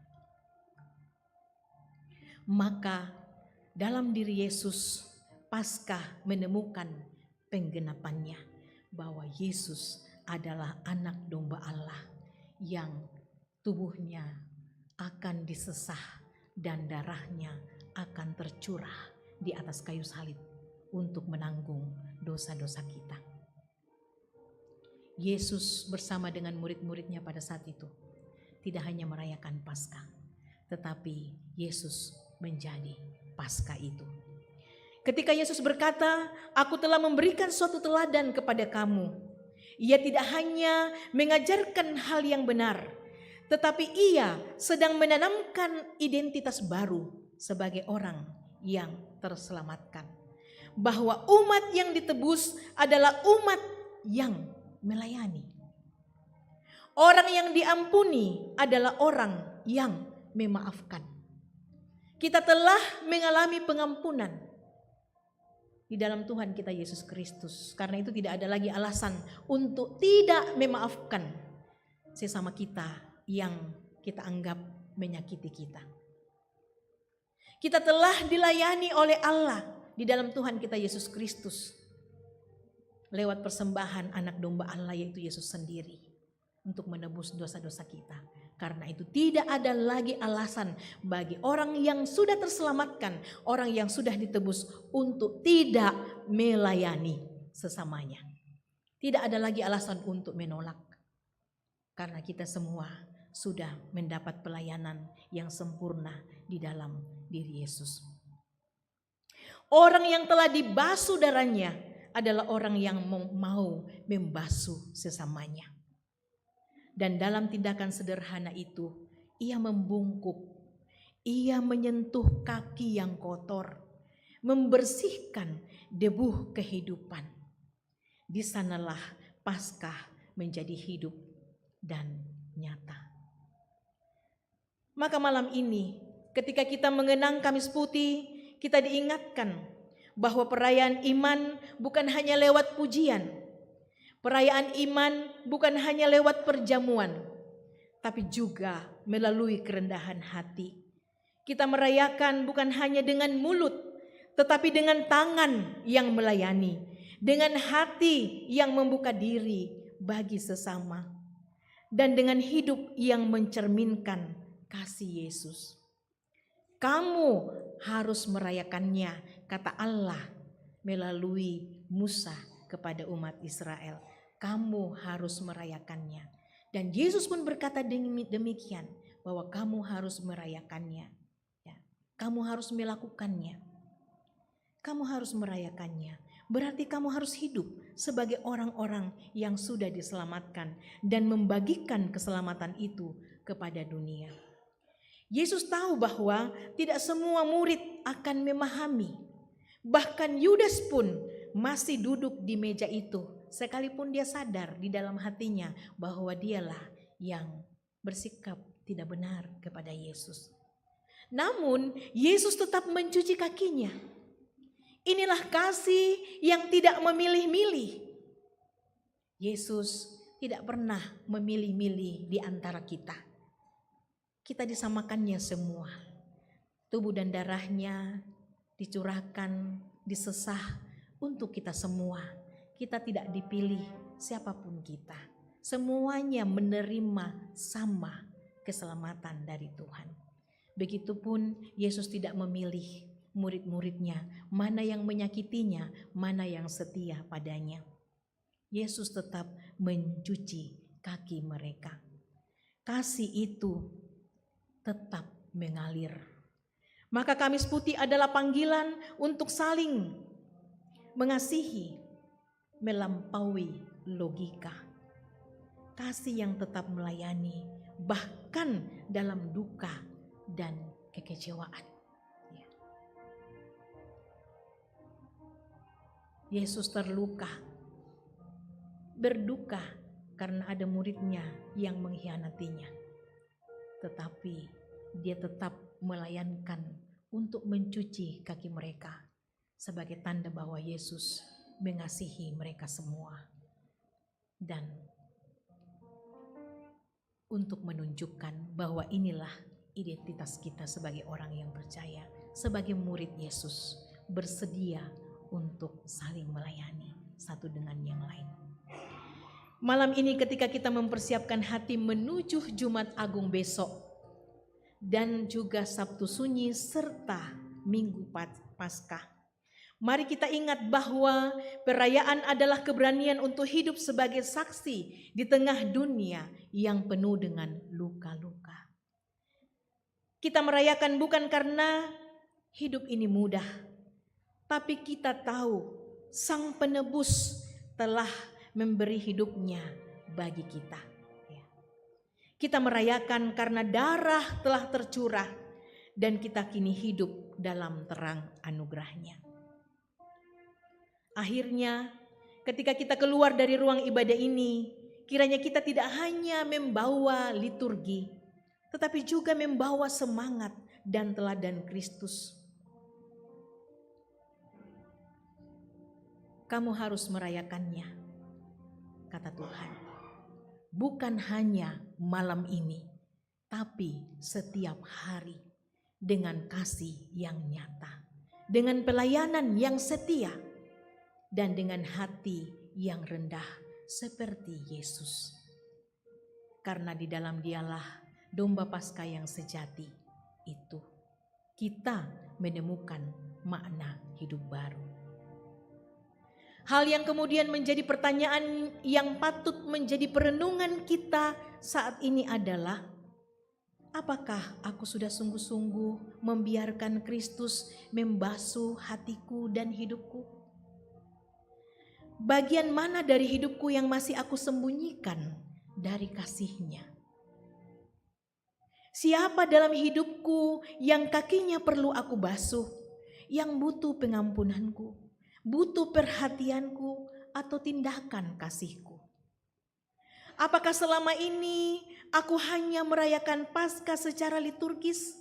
G: Maka dalam diri Yesus, Paskah menemukan penggenapannya bahwa Yesus adalah anak domba Allah yang tubuhnya akan disesah dan darahnya akan tercurah di atas kayu salib untuk menanggung dosa-dosa kita. Yesus bersama dengan murid-muridnya pada saat itu tidak hanya merayakan Paskah, tetapi Yesus menjadi Paskah itu. Ketika Yesus berkata, "Aku telah memberikan suatu teladan kepada kamu," ia tidak hanya mengajarkan hal yang benar, tetapi ia sedang menanamkan identitas baru sebagai orang yang terselamatkan. Bahwa umat yang ditebus adalah umat yang melayani. Orang yang diampuni adalah orang yang memaafkan. Kita telah mengalami pengampunan di dalam Tuhan kita Yesus Kristus. Karena itu tidak ada lagi alasan untuk tidak memaafkan sesama kita yang kita anggap menyakiti kita. Kita telah dilayani oleh Allah di dalam Tuhan kita Yesus Kristus lewat persembahan anak domba Allah, yaitu Yesus sendiri, untuk menebus dosa-dosa kita. Karena itu tidak ada lagi alasan bagi orang yang sudah terselamatkan, orang yang sudah ditebus, untuk tidak melayani sesamanya. Tidak ada lagi alasan untuk menolak, karena kita semua sudah mendapat pelayanan yang sempurna di dalam diri Yesus. Orang yang telah dibasuh darahnya adalah orang yang mau membasuh sesamanya. Dan dalam tindakan sederhana itu, ia membungkuk, ia menyentuh kaki yang kotor, membersihkan debu kehidupan. Di sanalah Paskah menjadi hidup dan nyata. Maka malam ini, ketika kita mengenang Kamis Putih, kita diingatkan bahwa perayaan iman bukan hanya lewat pujian. Perayaan iman bukan hanya lewat perjamuan, tapi juga melalui kerendahan hati. Kita merayakan bukan hanya dengan mulut, tetapi dengan tangan yang melayani, dengan hati yang membuka diri bagi sesama, dan dengan hidup yang mencerminkan kasih Yesus. Kamu harus merayakannya, kata Allah melalui Musa kepada umat Israel. Kamu harus merayakannya. Dan Yesus pun berkata demikian, bahwa kamu harus merayakannya. Ya, kamu harus melakukannya. Kamu harus merayakannya. Berarti kamu harus hidup sebagai orang-orang yang sudah diselamatkan dan membagikan keselamatan itu kepada dunia. Yesus tahu bahwa tidak semua murid akan memahami. Bahkan Yudas pun masih duduk di meja itu, sekalipun dia sadar di dalam hatinya bahwa dialah yang bersikap tidak benar kepada Yesus. Namun Yesus tetap mencuci kakinya. Inilah kasih yang tidak memilih-milih. Yesus tidak pernah memilih-milih di antara kita. Kita disamakannya semua. Tubuh dan darahnya dicurahkan, disesah untuk kita semua. Kita tidak dipilih siapapun kita. Semuanya menerima sama keselamatan dari Tuhan. Begitupun Yesus tidak memilih murid-muridnya, mana yang menyakitinya, mana yang setia padanya. Yesus tetap mencuci kaki mereka. Kasih itu tetap mengalir. Maka Kamis Putih adalah panggilan untuk saling mengasihi melampaui logika. Kasih yang tetap melayani bahkan dalam duka dan kekecewaan. Yesus terluka, berduka karena ada muridnya yang mengkhianatinya. Tetapi dia tetap melayankan untuk mencuci kaki mereka sebagai tanda bahwa Yesus mengasihi mereka semua. Dan untuk menunjukkan bahwa inilah identitas kita sebagai orang yang percaya, sebagai murid Yesus, bersedia untuk saling melayani satu dengan yang lain. Malam ini ketika kita mempersiapkan hati menuju Jumat Agung besok dan juga Sabtu Sunyi serta Minggu Paskah, mari kita ingat bahwa perayaan adalah keberanian untuk hidup sebagai saksi di tengah dunia yang penuh dengan luka-luka. Kita merayakan bukan karena hidup ini mudah, tapi kita tahu Sang Penebus telah memberi hidupnya bagi kita. Kita merayakan karena darah telah tercurah dan kita kini hidup dalam terang anugerahnya. Akhirnya ketika kita keluar dari ruang ibadah ini, kiranya kita tidak hanya membawa liturgi, tetapi juga membawa semangat dan teladan Kristus. Kamu harus merayakannya, kata Tuhan. Bukan hanya malam ini, tapi setiap hari dengan kasih yang nyata, dengan pelayanan yang setia, dan dengan hati yang rendah seperti Yesus. Karena di dalam dialah domba Paskah yang sejati itu, kita menemukan makna hidup baru. Hal yang kemudian menjadi pertanyaan yang patut menjadi perenungan kita saat ini adalah, apakah aku sudah sungguh-sungguh membiarkan Kristus membasuh hatiku dan hidupku? Bagian mana dari hidupku yang masih aku sembunyikan dari kasih-Nya? Siapa dalam hidupku yang kakinya perlu aku basuh, yang butuh pengampunanku, butuh perhatianku atau tindakan kasihku? Apakah selama ini aku hanya merayakan Paskah secara liturgis,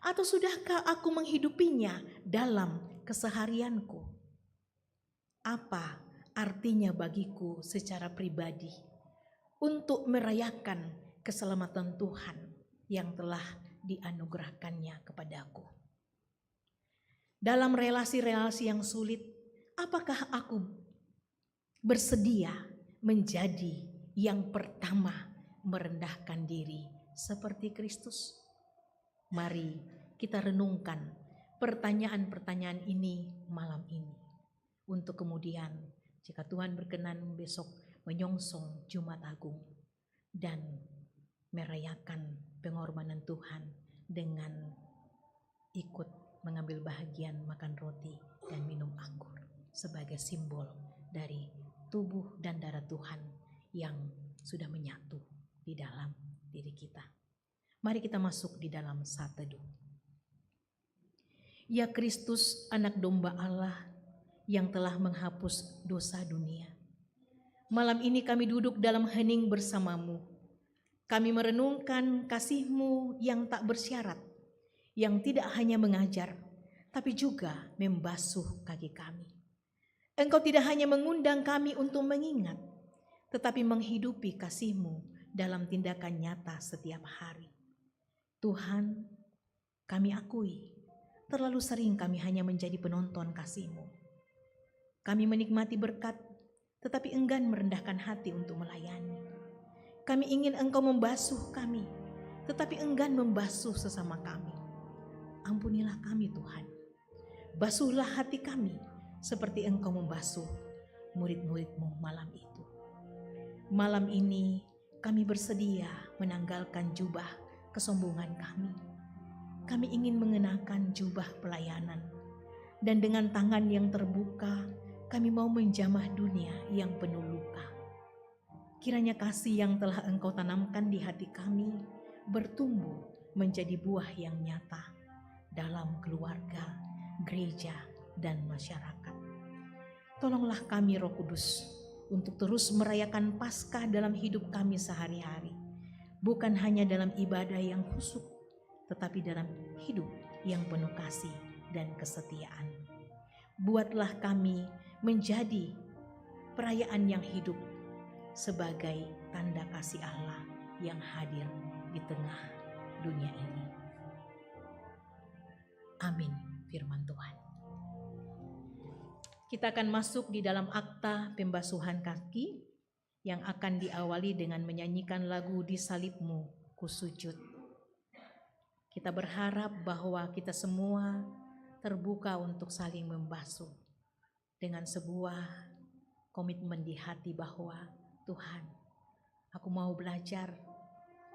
G: atau sudahkah aku menghidupinya dalam keseharianku? Apa artinya bagiku secara pribadi untuk merayakan keselamatan Tuhan yang telah dianugerahkannya kepadaku. Dalam relasi-relasi yang sulit, apakah aku bersedia menjadi yang pertama merendahkan diri seperti Kristus? Mari kita renungkan pertanyaan-pertanyaan ini malam ini. Untuk kemudian jika Tuhan berkenan besok menyongsong Jumat Agung dan merayakan pengorbanan Tuhan dengan ikut mengambil bahagian makan roti dan minum anggur sebagai simbol dari tubuh dan darah Tuhan yang sudah menyatu di dalam diri kita. Mari kita masuk di dalam saat teduh. Ya Kristus, anak domba Allah yang telah menghapus dosa dunia. Malam ini kami duduk dalam hening bersamamu. Kami merenungkan kasih-Mu yang tak bersyarat, yang tidak hanya mengajar, tapi juga membasuh kaki kami. Engkau tidak hanya mengundang kami untuk mengingat, tetapi menghidupi kasih-Mu dalam tindakan nyata setiap hari. Tuhan, kami akui, terlalu sering kami hanya menjadi penonton kasih-Mu. Kami menikmati berkat, tetapi enggan merendahkan hati untuk melayani. Kami ingin Engkau membasuh kami, tetapi enggan membasuh sesama kami. Ampunilah kami Tuhan. Basuhlah hati kami seperti Engkau membasuh murid-murid-Mu malam itu. Malam ini kami bersedia menanggalkan jubah kesombongan kami. Kami ingin mengenakan jubah pelayanan. Dan dengan tangan yang terbuka, kami mau menjamah dunia yang penuh luka. Kiranya kasih yang telah Engkau tanamkan di hati kami bertumbuh menjadi buah yang nyata dalam keluarga, gereja, dan masyarakat. Tolonglah kami Roh Kudus untuk terus merayakan Paskah dalam hidup kami sehari-hari. Bukan hanya dalam ibadah yang khusyuk, tetapi dalam hidup yang penuh kasih dan kesetiaan. Buatlah kami menjadi perayaan yang hidup sebagai tanda kasih Allah yang hadir di tengah dunia ini. Amin, firman Tuhan. Kita akan masuk di dalam akta pembasuhan kaki yang akan diawali dengan menyanyikan lagu Di Salib-Mu Ku Sujud. Kita berharap bahwa kita semua terbuka untuk saling membasuh dengan sebuah komitmen di hati bahwa Tuhan, aku mau belajar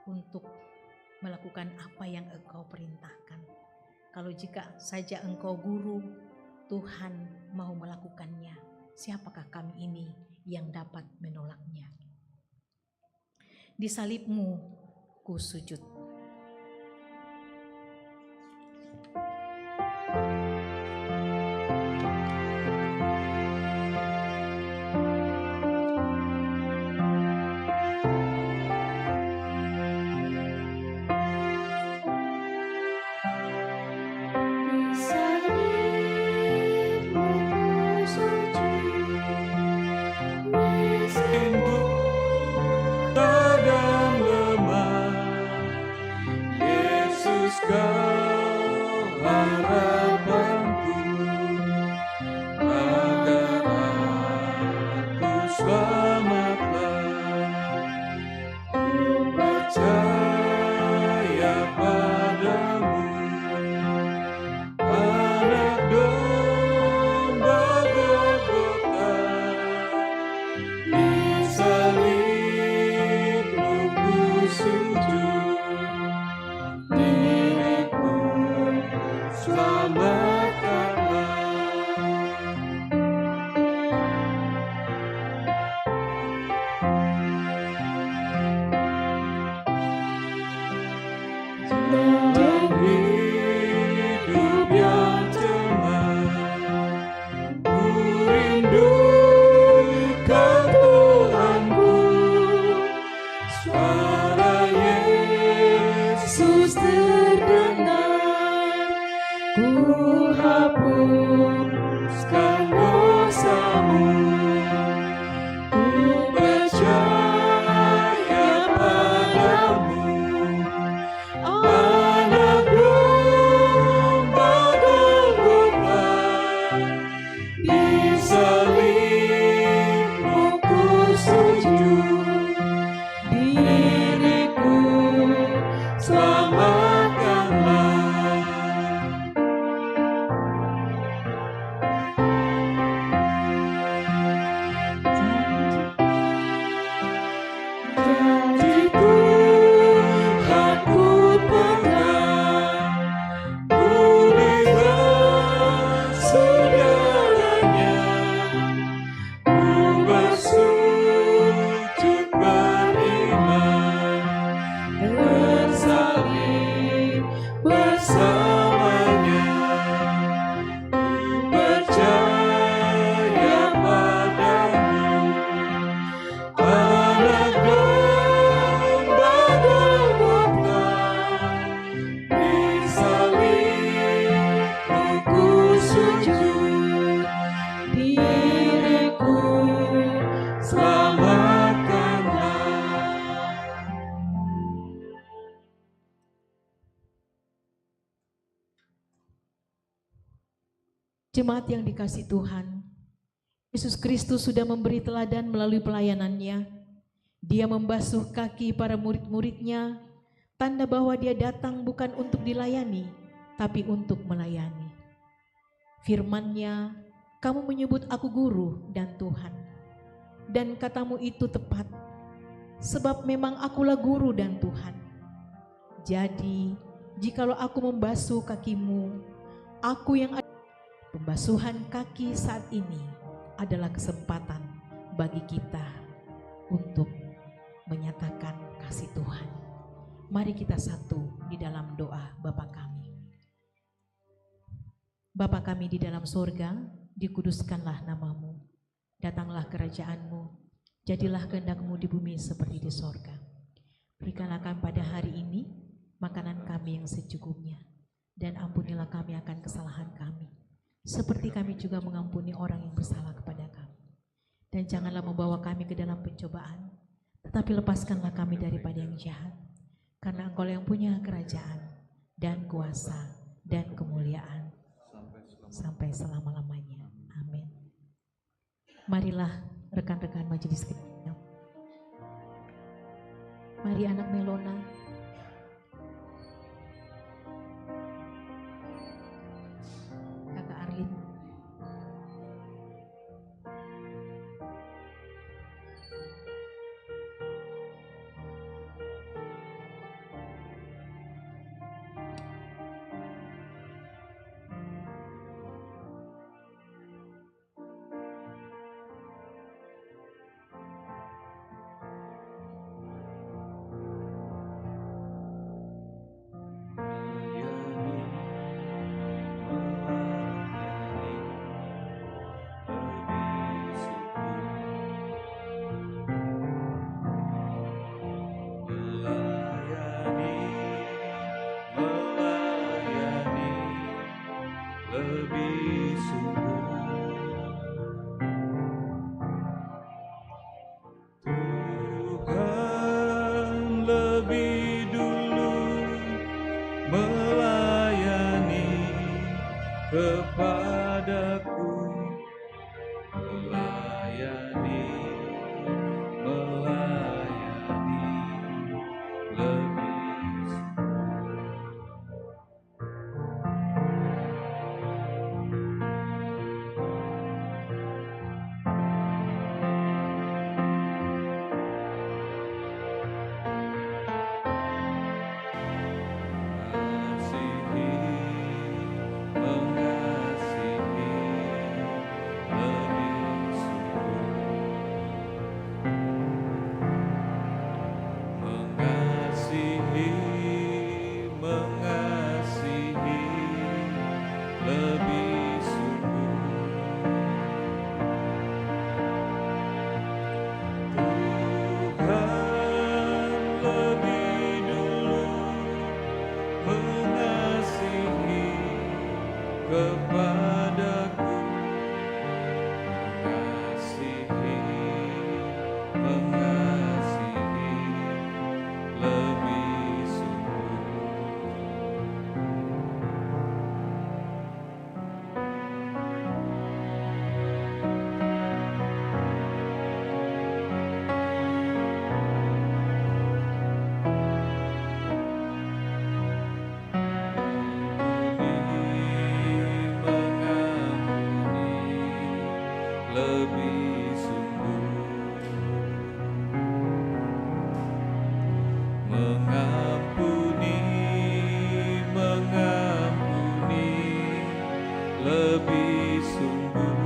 G: untuk melakukan apa yang Engkau perintahkan. Kalau jika saja Engkau guru, Tuhan mau melakukannya, siapakah kami ini yang dapat menolaknya? Di salib-Mu ku sujud.
C: Anak
G: Jemaat yang dikasihi Tuhan, Yesus Kristus sudah memberi teladan melalui pelayanannya. Dia membasuh kaki para murid-muridnya, tanda bahwa dia datang bukan untuk dilayani, tapi untuk melayani. Firman-Nya, kamu menyebut aku guru dan Tuhan. Dan katamu itu tepat, sebab memang akulah guru dan Tuhan. Jadi, jikalau aku membasuh kakimu, aku yang ada. Pembasuhan kaki saat ini adalah kesempatan bagi kita untuk menyatakan kasih Tuhan. Mari kita satu di dalam doa Bapa kami. Bapa kami di dalam sorga, dikuduskanlah namamu. Datanglah kerajaanmu, jadilah kehendak-Mu di bumi seperti di sorga. Berikanlah kami pada hari ini makanan kami yang secukupnya, dan ampunilah kami akan kesalahan kami, seperti kami juga mengampuni orang yang bersalah kepada kami. Dan janganlah membawa kami ke dalam pencobaan, tetapi lepaskanlah kami daripada yang jahat. Karena Engkau yang punya kerajaan dan kuasa dan kemuliaan sampai selama-lamanya. Amin. Marilah rekan-rekan majelis kita. Mari anak Melona. Kakak Arlin.
A: Kepadaku melayani lebih sungguh.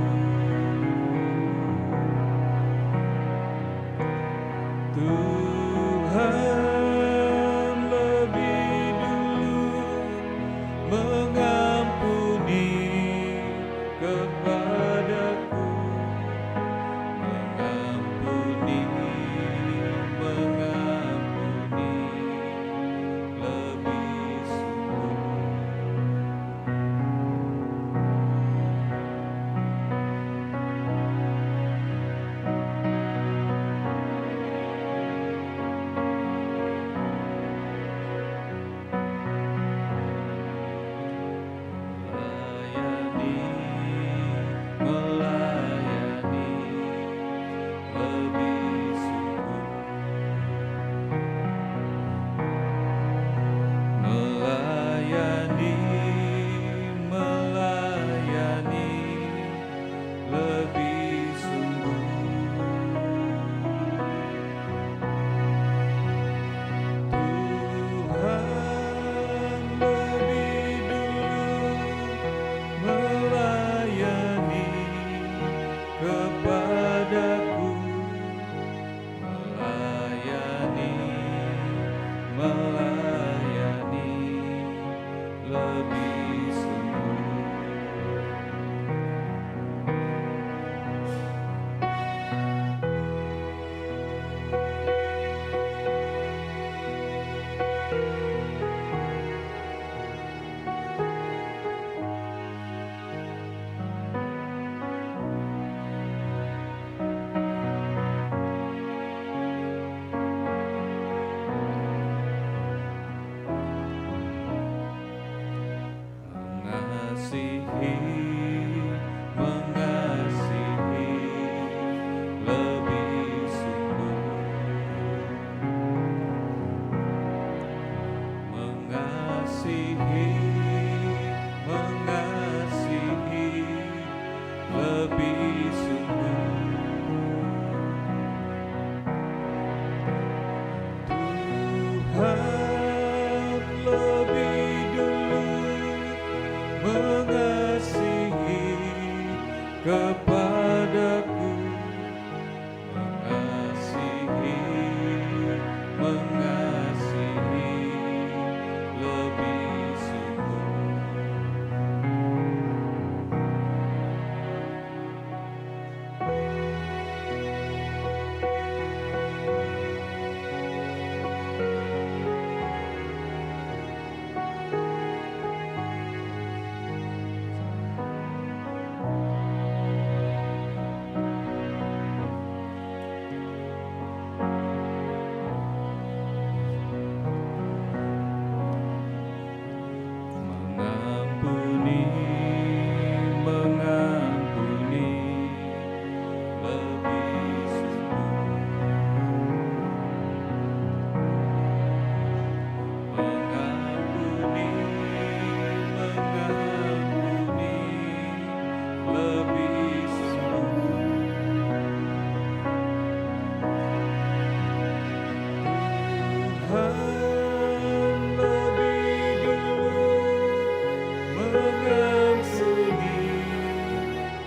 A: mengasihi, mengasihi lebih sungguh, mengasihi, mengasihi lebih sungguh. Tuhan lebih dulu mengasihi kepadaku, mengasihi, mengasihi lebih sungguh. Mengampuni, mengampuni lebih sungguh, mengampuni, mengampuni lebih sungguh. Tuhan lebih dulu mengasihi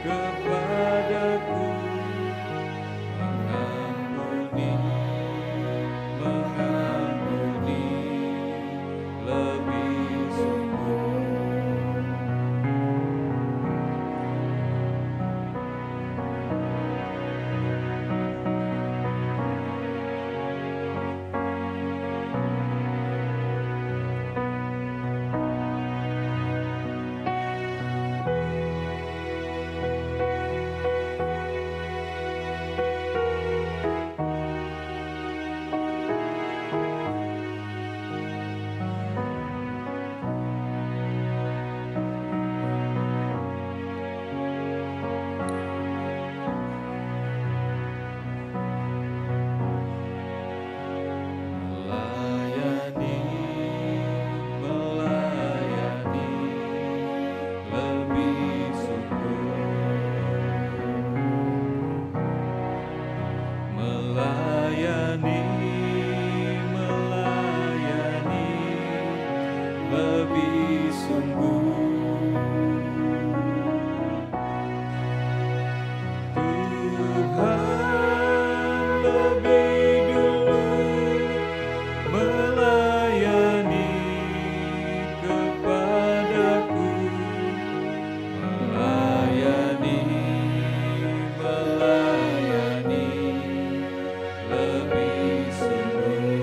A: kepadaku, mengampuni, mengampuni lebih sungguh. Melayani, melayani lebih sungguh, melayani, melayani lebih sungguh. Tuhan lebih dulu melayani kepadaku, melayani, melayani lebih sungguh.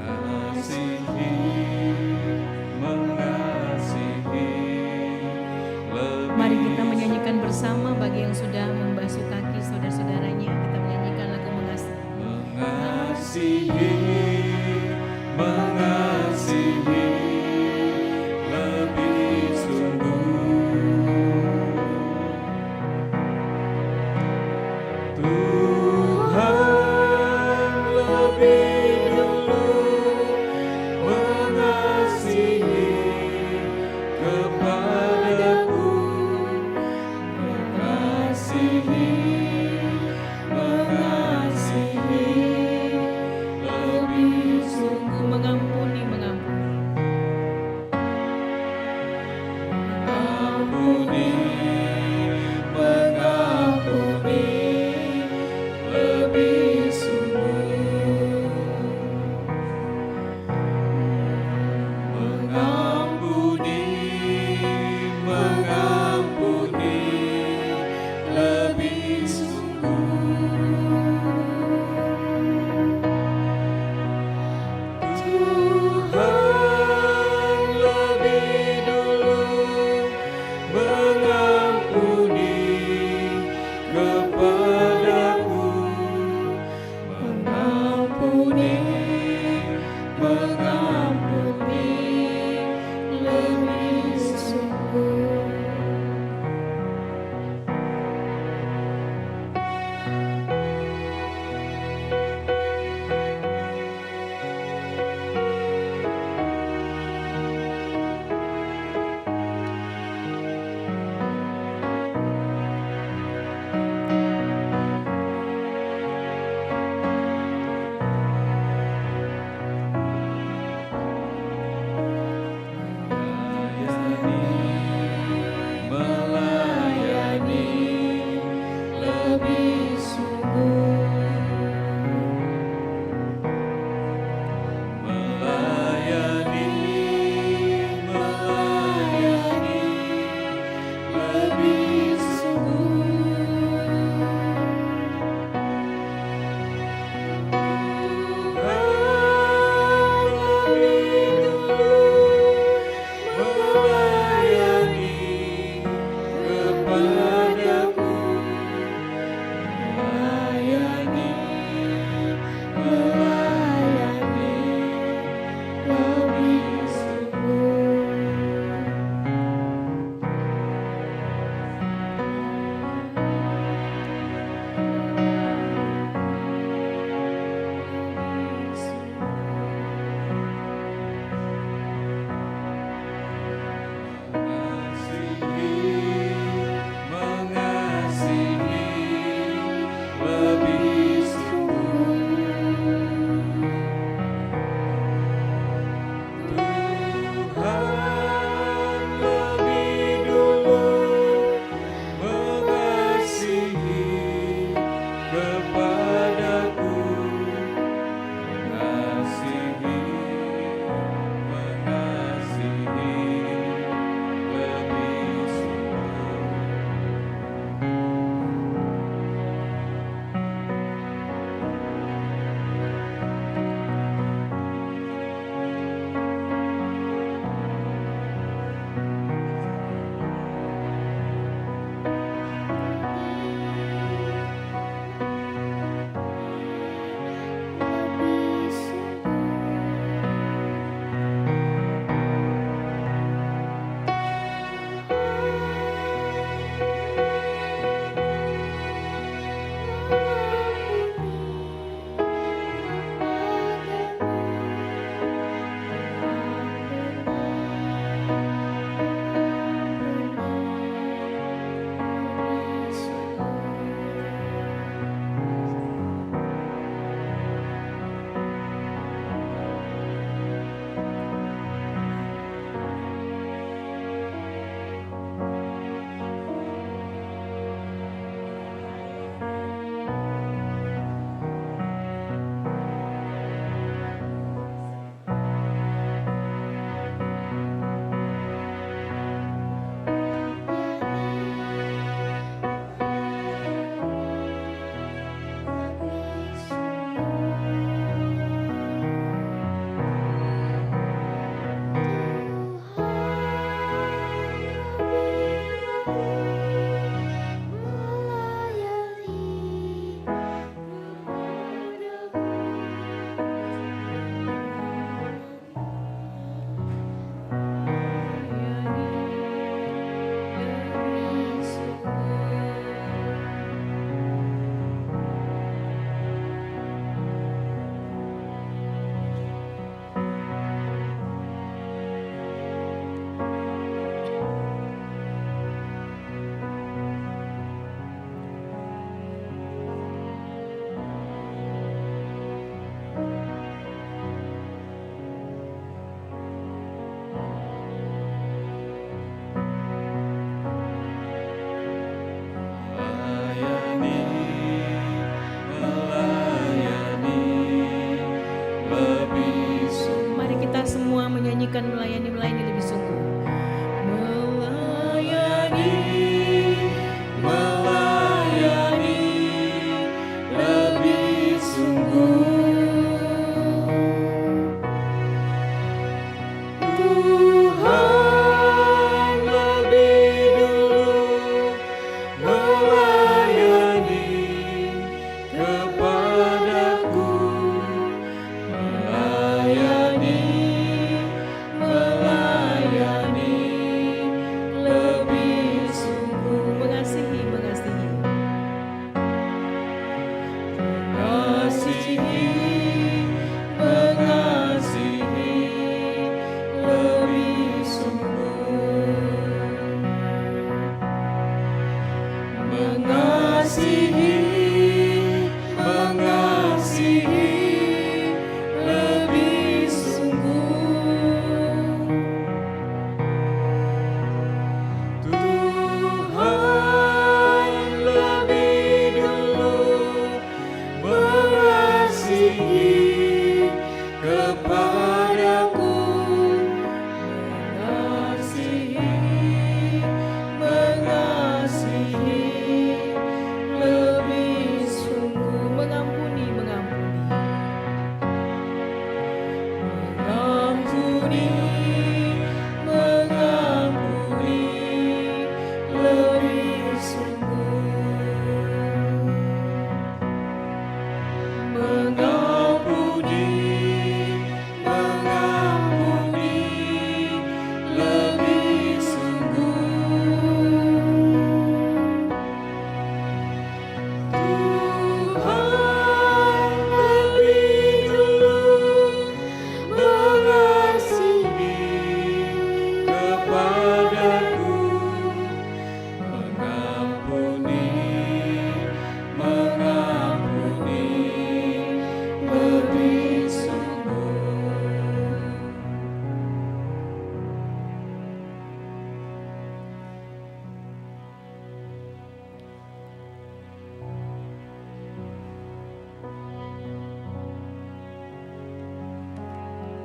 A: Mengasihi, mengasihi lebih.
G: Mari kita menyanyikan bersama bagi yang sudah membasuh kaki saudara-saudaranya. Kita menyanyikan lagu mengasihi.
A: Mengasihi, mengasihi lebih sungguh. Tuhan lebih dulu mengasihi kepadaku, mengasihi, mengasihi lebih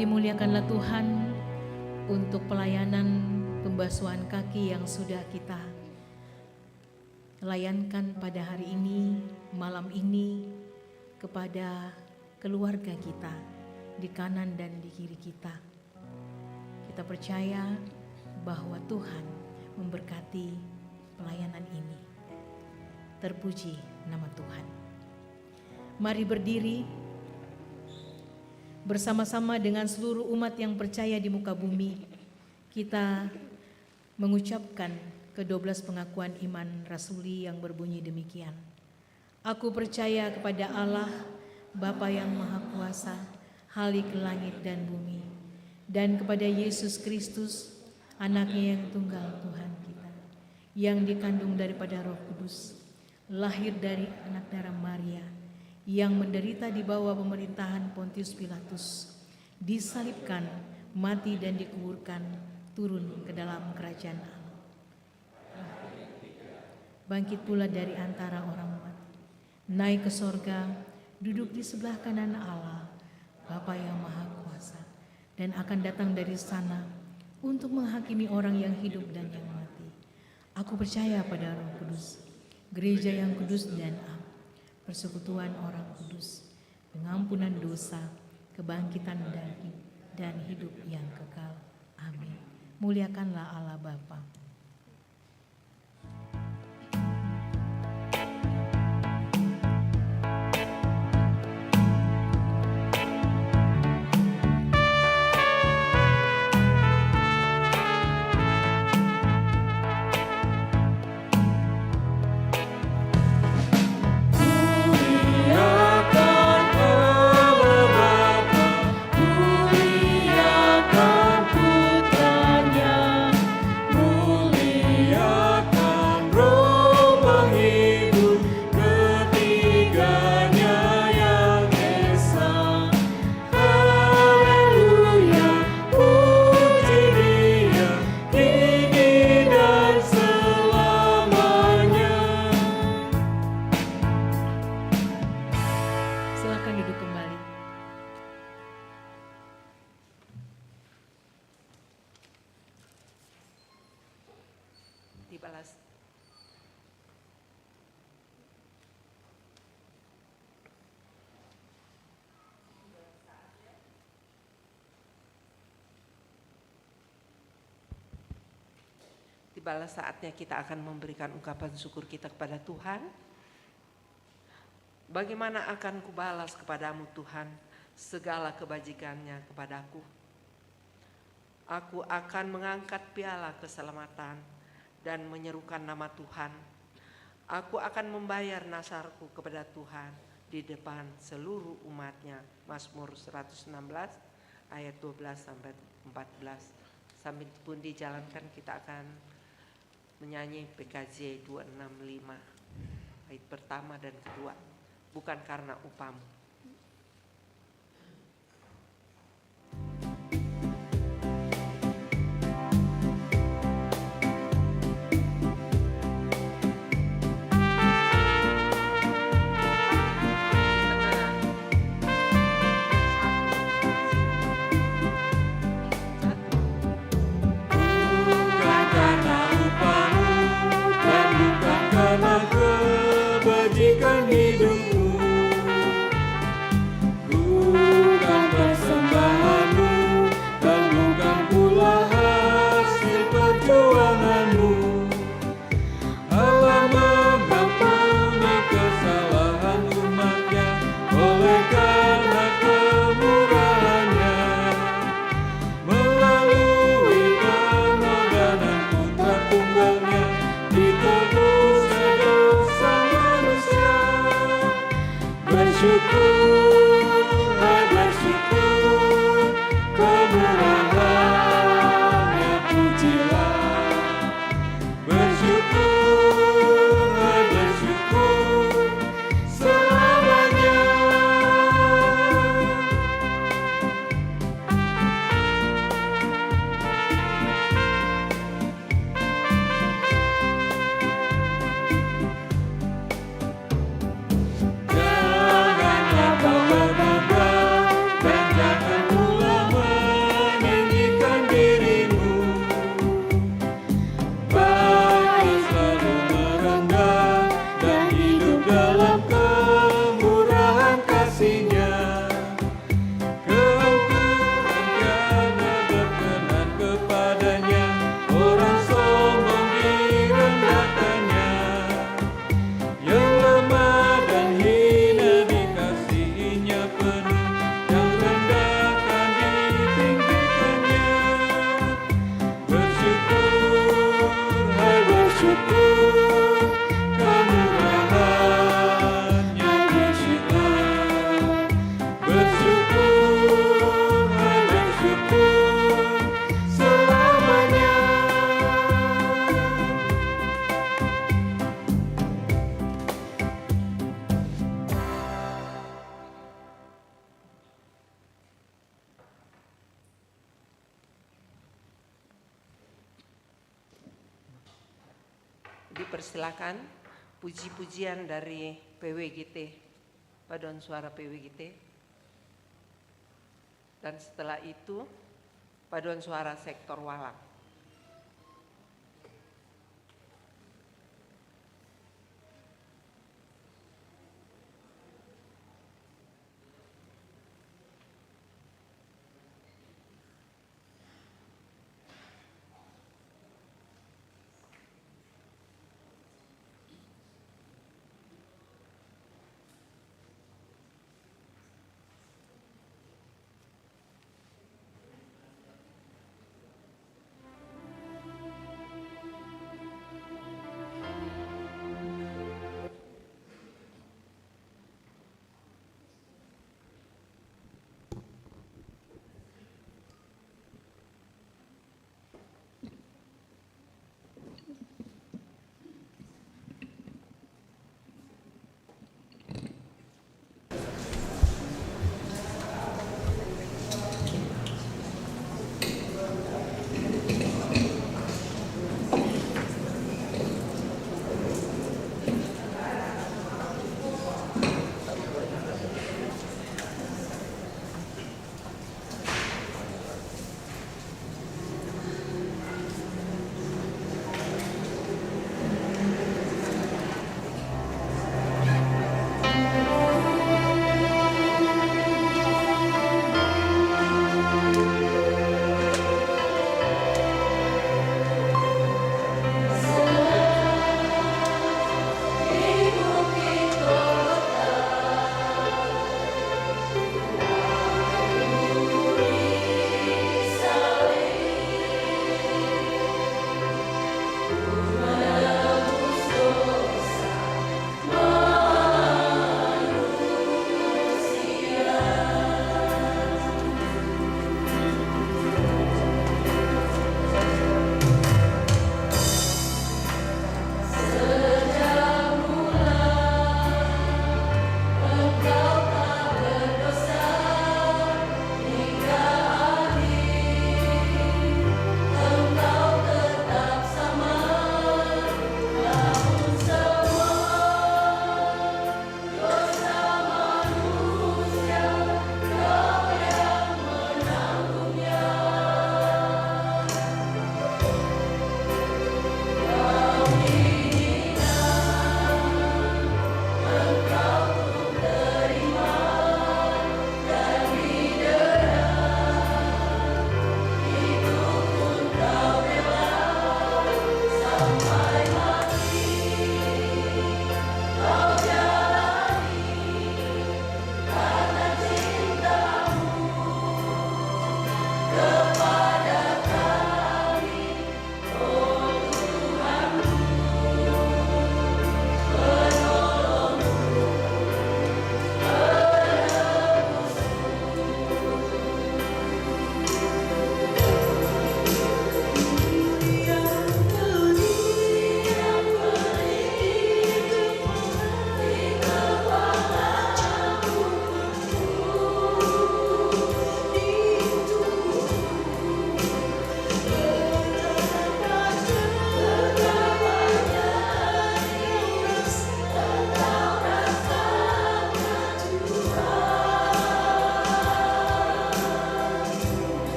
G: Dimuliakanlah Tuhan untuk pelayanan pembasuhan kaki yang sudah kita layankan pada hari ini, malam ini, kepada keluarga kita di kanan dan di kiri kita. Kita percaya bahwa Tuhan memberkati pelayanan ini. Terpuji nama Tuhan. Mari berdiri bersama-sama dengan seluruh umat yang percaya di muka bumi. Kita mengucapkan ke-12 pengakuan iman rasuli yang berbunyi demikian. Aku percaya kepada Allah, Bapa yang Maha Kuasa, Halik langit dan bumi, dan kepada Yesus Kristus, anaknya yang tunggal Tuhan kita, yang dikandung daripada Roh Kudus, lahir dari anak darah Maria, yang menderita di bawah pemerintahan Pontius Pilatus, disalibkan, mati dan dikuburkan, turun ke dalam kerajaan Allah. Bangkit pula dari antara orang mati, naik ke sorga, duduk di sebelah kanan Allah, Bapa yang Maha Kuasa, dan akan datang dari sana untuk menghakimi orang yang hidup dan yang mati. Aku percaya pada Roh Kudus, gereja yang kudus dan am, persekutuan orang kudus, pengampunan dosa, kebangkitan dan hidup yang kekal. Amin. Muliakanlah Allah Bapa.
A: Muliakan Allah Bapa, muliakan Putranya, muliakan Roh penghibur, ketiganya yang esa. Haleluya, puji Dia, kini dan selamanya.
G: Silakan duduk kembali.
F: Dibalas.
I: Tibalah saatnya kita akan memberikan ungkapan syukur kita kepada Tuhan. Bagaimana akan kubalas kepadamu Tuhan segala kebajikannya kepadaku? Aku akan mengangkat piala keselamatan dan menyerukan nama Tuhan. Aku akan membayar nasarku kepada Tuhan di depan seluruh umatnya. Mazmur 116 ayat 12 sampai 14. Sambil pun dijalankan kita akan menyanyi PKJ 265 bait pertama dan kedua. Bukan karena upamu.
A: Bukan karena upamu dan bukan karena kebajikan hidupmu, bukan persembahanmu dan bukan pula hasil perjuanganmu. Allah mengampuni kesalahan umatnya oleh karena kemurahannya. Melalui pengorbanan Putra Tunggalnya ditebus dosa manusia. Bersyukur, bersyukur, kemurahannya pujilah. Bersyukur, bersyukur, selamanya. Janganlah kau
I: dipersilakan puji-pujian dari PWGT, Paduan Suara PWGT. Dan setelah itu Paduan Suara Sektor Walang.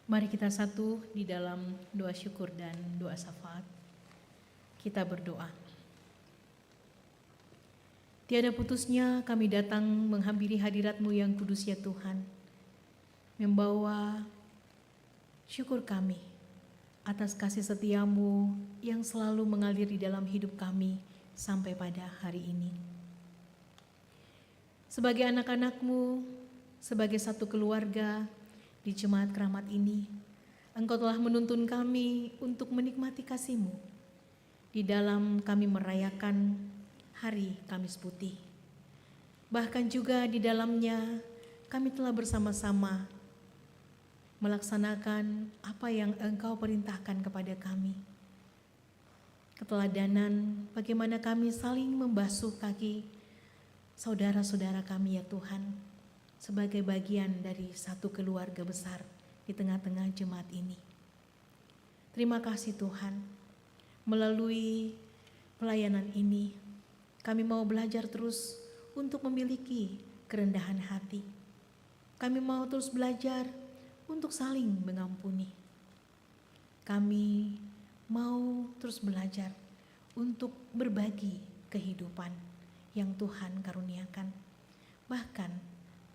G: Mari kita satu di dalam doa syukur dan doa syafaat. Kita berdoa. Tiada putusnya kami datang menghampiri hadirat-Mu yang kudus ya Tuhan, membawa syukur kami atas kasih setia-Mu yang selalu mengalir di dalam hidup kami sampai pada hari ini. Sebagai anak-anak-Mu, sebagai satu keluarga di Jemaat Keramat ini, Engkau telah menuntun kami untuk menikmati kasih-Mu di dalam kami merayakan hari Kamis Putih. Bahkan juga di dalamnya kami telah bersama-sama melaksanakan apa yang Engkau perintahkan kepada kami. Keteladanan bagaimana kami saling membasuh kaki saudara-saudara kami ya Tuhan, sebagai bagian dari satu keluarga besar di tengah-tengah jemaat ini. Terima kasih Tuhan, melalui pelayanan ini kami mau belajar terus untuk memiliki kerendahan hati. Kami mau terus belajar untuk saling mengampuni. Kami mau terus belajar untuk berbagi kehidupan yang Tuhan karuniakan. Bahkan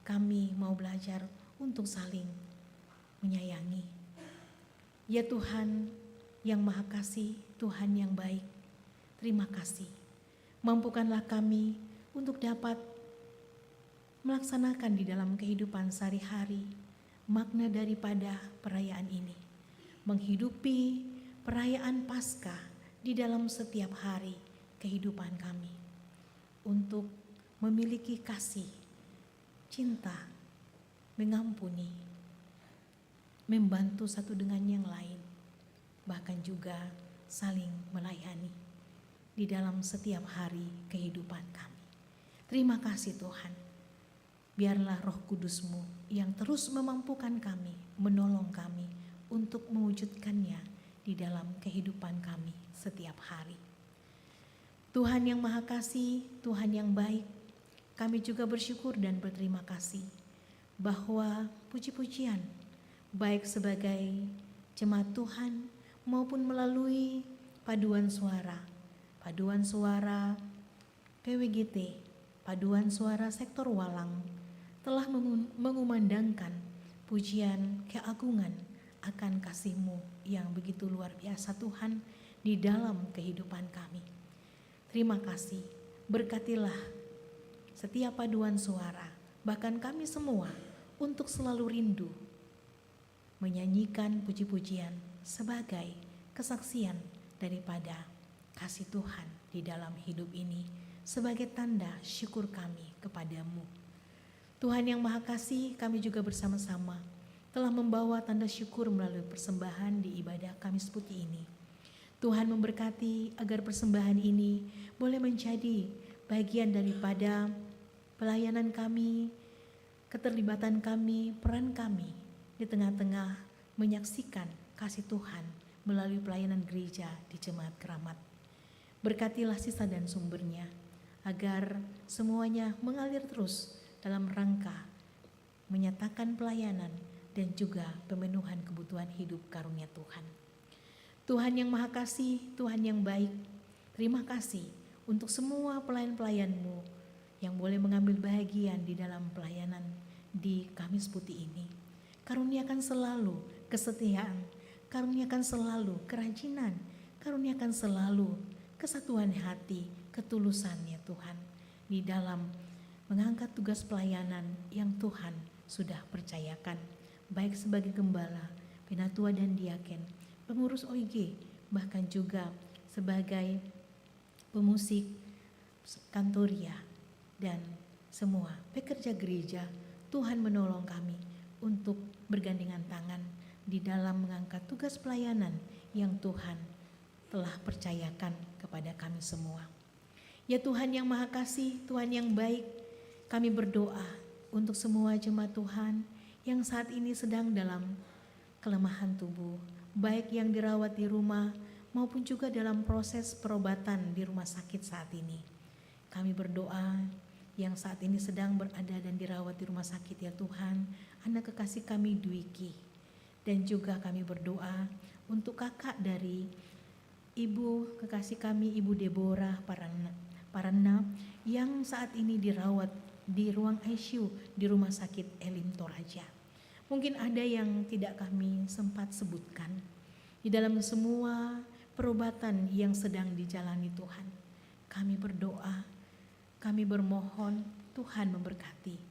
G: kami mau belajar untuk saling menyayangi. Ya Tuhan yang Maha Kasih, Tuhan yang baik, terima kasih. Mampukanlah kami untuk dapat melaksanakan di dalam kehidupan sehari-hari makna daripada perayaan ini. Menghidupi perayaan Paskah di dalam setiap hari kehidupan kami. Untuk memiliki kasih, cinta, mengampuni, membantu satu dengan yang lain, bahkan juga saling melayani di dalam setiap hari kehidupan kami. Terima kasih Tuhan. Biarlah Roh Kudus-Mu yang terus memampukan kami, menolong kami untuk mewujudkannya di dalam kehidupan kami setiap hari. Tuhan yang Maha Kasih, Tuhan yang baik, kami juga bersyukur dan berterima kasih bahwa puji-pujian baik sebagai jemaat Tuhan maupun melalui paduan suara PWGT, paduan suara sektor Walang telah mengumandangkan pujian keagungan akan kasih-Mu yang begitu luar biasa Tuhan di dalam kehidupan kami. Terima kasih, berkatilah setiap paduan suara, bahkan kami semua untuk selalu rindu menyanyikan puji-pujian sebagai kesaksian daripada kasih Tuhan di dalam hidup ini, sebagai tanda syukur kami kepadamu. Tuhan yang Maha Kasih, kami juga bersama-sama telah membawa tanda syukur melalui persembahan di ibadah Kamis Putih ini. Tuhan memberkati agar persembahan ini boleh menjadi bagian daripada pelayanan kami, keterlibatan kami, peran kami di tengah-tengah menyaksikan kasih Tuhan melalui pelayanan gereja di Jemaat Keramat. Berkatilah sisa dan sumbernya, agar semuanya mengalir terus dalam rangka menyatakan pelayanan dan juga pemenuhan kebutuhan hidup karunia Tuhan. Tuhan yang Maha Kasih, Tuhan yang baik, terima kasih untuk semua pelayan-pelayan-Mu yang boleh mengambil bahagian di dalam pelayanan di Kamis Putih ini. Karuniakan selalu kesetiaan, karuniakan selalu kerajinan, karuniakan selalu kesatuan hati, ketulusan ya Tuhan, di dalam mengangkat tugas pelayanan yang Tuhan sudah percayakan, baik sebagai gembala, penatua dan diaken, pengurus OIG, bahkan juga sebagai pemusik kantoria, dan semua pekerja gereja. Tuhan menolong kami untuk bergandengan tangan di dalam mengangkat tugas pelayanan yang Tuhan telah percayakan kepada kami semua. Ya Tuhan yang Maha Kasih, Tuhan yang baik, kami berdoa untuk semua jemaat Tuhan yang saat ini sedang dalam kelemahan tubuh, baik yang dirawat di rumah maupun juga dalam proses perobatan di rumah sakit saat ini. Kami berdoa yang saat ini sedang berada dan dirawat di rumah sakit ya Tuhan, anak kekasih kami Dwiki, Dan juga kami berdoa untuk kakak dari Ibu kekasih kami, Ibu Deborah Parana yang saat ini dirawat di ruang ICU di Rumah Sakit Elim Toraja. Mungkin ada yang tidak kami sempat sebutkan. Di dalam semua perobatan yang sedang dijalani Tuhan, kami berdoa, kami bermohon Tuhan memberkati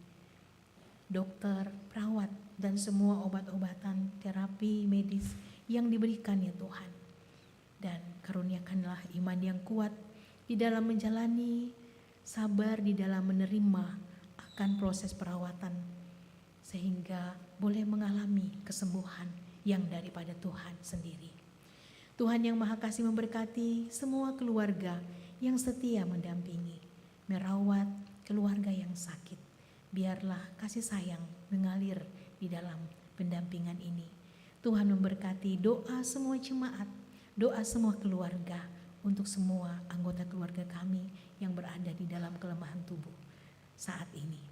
G: dokter, perawat, dan semua obat-obatan, terapi medis yang diberikan ya Tuhan. Dan karuniakanlah iman yang kuat di dalam menjalani, sabar di dalam menerima akan proses perawatan, sehingga boleh mengalami kesembuhan yang daripada Tuhan sendiri. Tuhan yang Maha Kasih memberkati semua keluarga yang setia mendampingi, merawat keluarga yang sakit. Biarlah kasih sayang mengalir di dalam pendampingan ini. Tuhan memberkati doa semua jemaat, doa semua keluarga, untuk semua anggota keluarga kami yang berada di dalam kelemahan tubuh saat ini.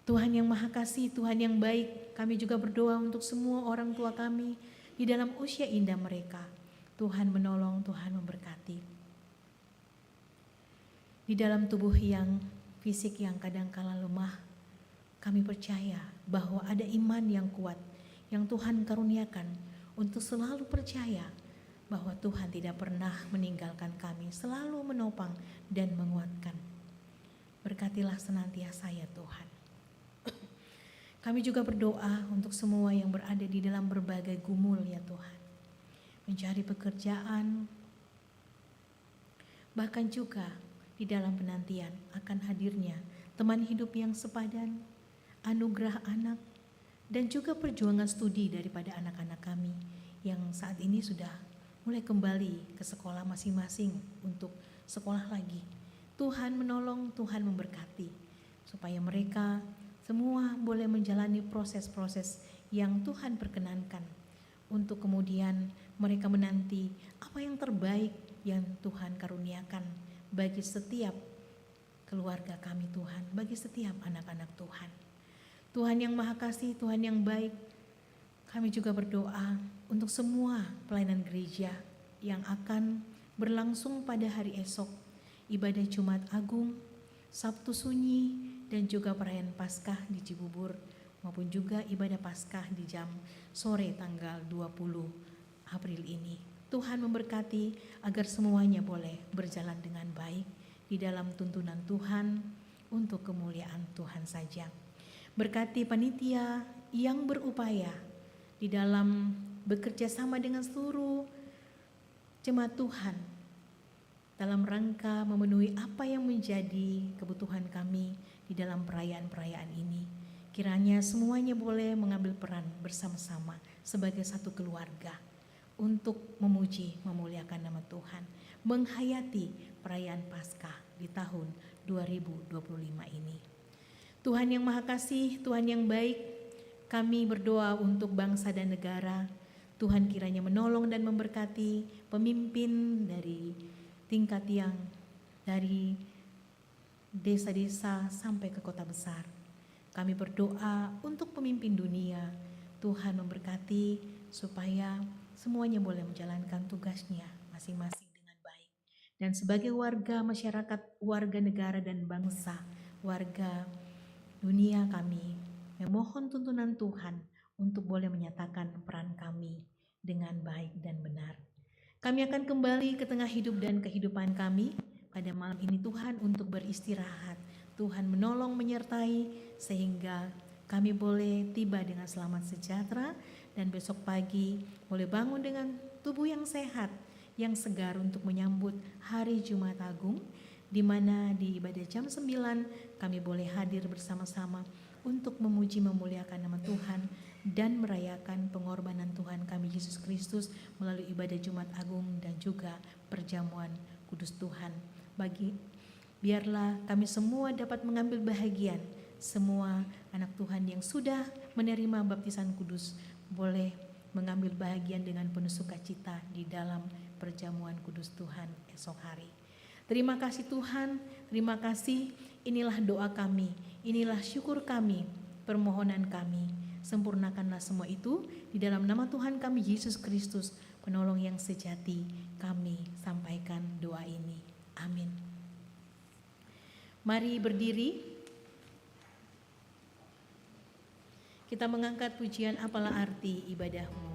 G: Tuhan yang Maha Kasih, Tuhan yang baik, kami juga berdoa untuk semua orang tua kami di dalam usia indah mereka. Tuhan menolong, Tuhan memberkati. Di dalam tubuh yang fisik yang kadangkala lemah, kami percaya bahwa ada iman yang kuat yang Tuhan karuniakan untuk selalu percaya bahwa Tuhan tidak pernah meninggalkan kami, selalu menopang dan menguatkan. Berkatilah senantiasa ya Tuhan. Kami juga berdoa untuk semua yang berada di dalam berbagai gumul ya Tuhan. Mencari pekerjaan, bahkan juga di dalam penantian akan hadirnya teman hidup yang sepadan, anugerah anak, dan juga perjuangan studi daripada anak-anak kami yang saat ini sudah mulai kembali ke sekolah masing-masing untuk sekolah lagi. Tuhan menolong, Tuhan memberkati, supaya mereka semua boleh menjalani proses-proses yang Tuhan perkenankan, untuk kemudian mereka menanti apa yang terbaik yang Tuhan karuniakan bagi setiap keluarga kami Tuhan, bagi setiap anak-anak Tuhan. Tuhan yang Maha Kasih, Tuhan yang baik, kami juga berdoa untuk semua pelayanan gereja yang akan berlangsung pada hari esok, ibadah Jumat Agung, Sabtu Sunyi, dan juga perayaan Paskah di Cibubur, maupun juga ibadah Paskah di jam sore tanggal 20 April ini. Tuhan memberkati agar semuanya boleh berjalan dengan baik di dalam tuntunan Tuhan untuk kemuliaan Tuhan saja. Berkati panitia yang berupaya di dalam bekerja sama dengan seluruh jemaat Tuhan dalam rangka memenuhi apa yang menjadi kebutuhan kami di dalam perayaan-perayaan ini. Kiranya semuanya boleh mengambil peran bersama-sama sebagai satu keluarga untuk memuji, memuliakan nama Tuhan, menghayati perayaan Paskah di tahun 2025 ini. Tuhan yang Maha Kasih, Tuhan yang baik, kami berdoa untuk bangsa dan negara. Tuhan kiranya menolong dan memberkati pemimpin dari tingkat yang dari desa-desa sampai ke kota besar. Kami berdoa untuk pemimpin dunia. Tuhan memberkati supaya semuanya boleh menjalankan tugasnya masing-masing dengan baik. Dan sebagai warga masyarakat, warga negara dan bangsa, warga dunia, kami memohon tuntunan Tuhan untuk boleh menyatakan peran kami dengan baik dan benar. Kami akan kembali ke tengah hidup dan kehidupan kami pada malam ini Tuhan untuk beristirahat. Tuhan menolong menyertai sehingga kami boleh tiba dengan selamat sejahtera dan besok pagi boleh bangun dengan tubuh yang sehat, yang segar untuk menyambut hari Jumat Agung, di mana di ibadah jam 9 kami boleh hadir bersama-sama untuk memuji memuliakan nama Tuhan dan merayakan pengorbanan Tuhan kami Yesus Kristus melalui ibadah Jumat Agung dan juga perjamuan kudus Tuhan. Biarlah kami semua dapat mengambil bahagian, semua anak Tuhan yang sudah menerima baptisan kudus boleh mengambil bahagian dengan penuh sukacita di dalam perjamuan kudus Tuhan esok hari. Terima kasih Tuhan, terima kasih. Inilah doa kami, inilah syukur kami, permohonan kami. Sempurnakanlah semua itu di dalam nama Tuhan kami Yesus Kristus, penolong yang sejati. Kami sampaikan doa ini. Amin. Mari berdiri. Kita mengangkat pujian Apalah Arti Ibadahmu.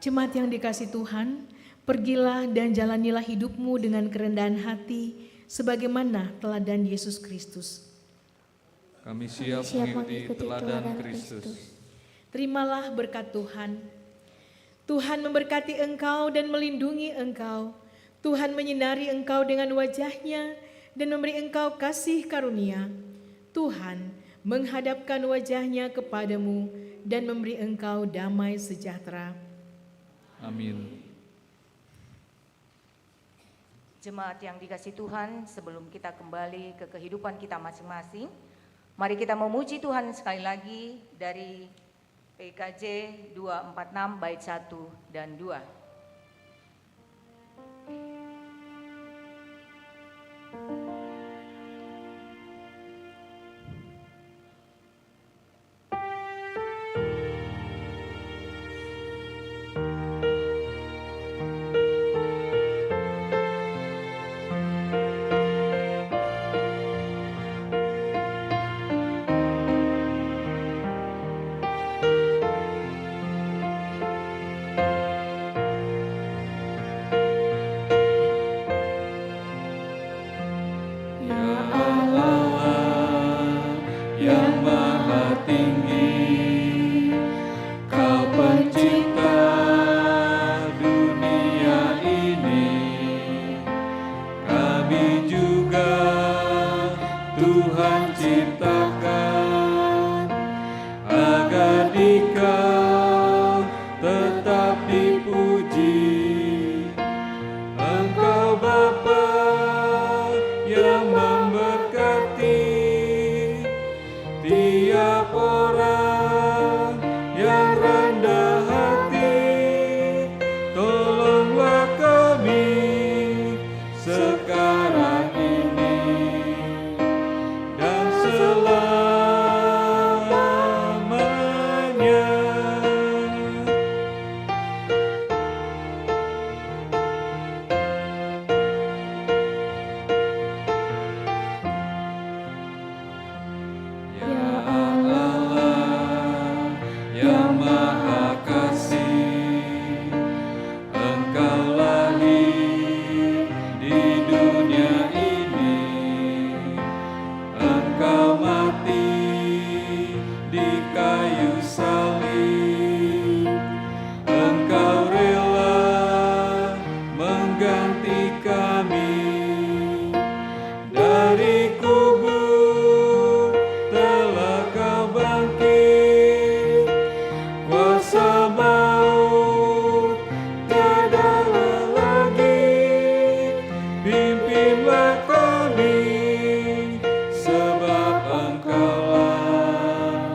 G: Jemaat yang dikasihi Tuhan, pergilah dan jalanilah hidupmu dengan kerendahan hati, sebagaimana teladan Yesus Kristus.
A: Kami siap mengikuti teladan Kristus.
G: Terimalah berkat Tuhan. Tuhan memberkati engkau dan melindungi engkau. Tuhan menyinari engkau dengan wajah-Nya dan memberi engkau kasih karunia. Tuhan menghadapkan wajah-Nya kepadamu dan memberi engkau damai sejahtera.
A: Amin.
F: Jemaat yang dikasihi Tuhan, sebelum kita kembali ke kehidupan kita masing-masing, mari kita memuji Tuhan sekali lagi dari PKJ 246 bait 1 dan 2.
A: setiap orang yang rendah hati, tolonglah kami sekarang ini dan selamanya. Ya Allah yang Maha Kasih, Engkau lahir di dunia ini, Engkau mati di kayu salib, Engkau rela mengganti kami dari kubur. Telah kau bangkit, kuasa maut tiadalah lagi. Pimpinlah kami, sebab Engkaulah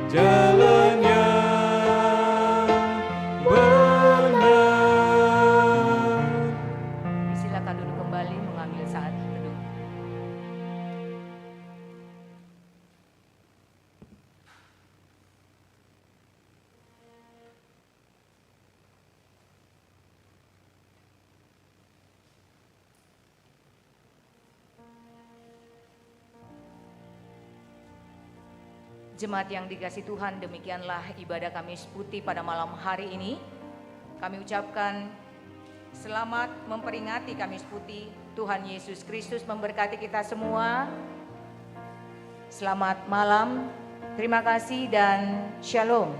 A: jalan yang benar.
F: Silakan duduk kembali mengambil saat teduh. Jemaat yang dikasihi Tuhan, demikianlah ibadah Kamis Putih pada malam hari ini. Kami ucapkan selamat memperingati Kamis Putih. Tuhan Yesus Kristus memberkati kita semua. Selamat malam, terima kasih dan shalom.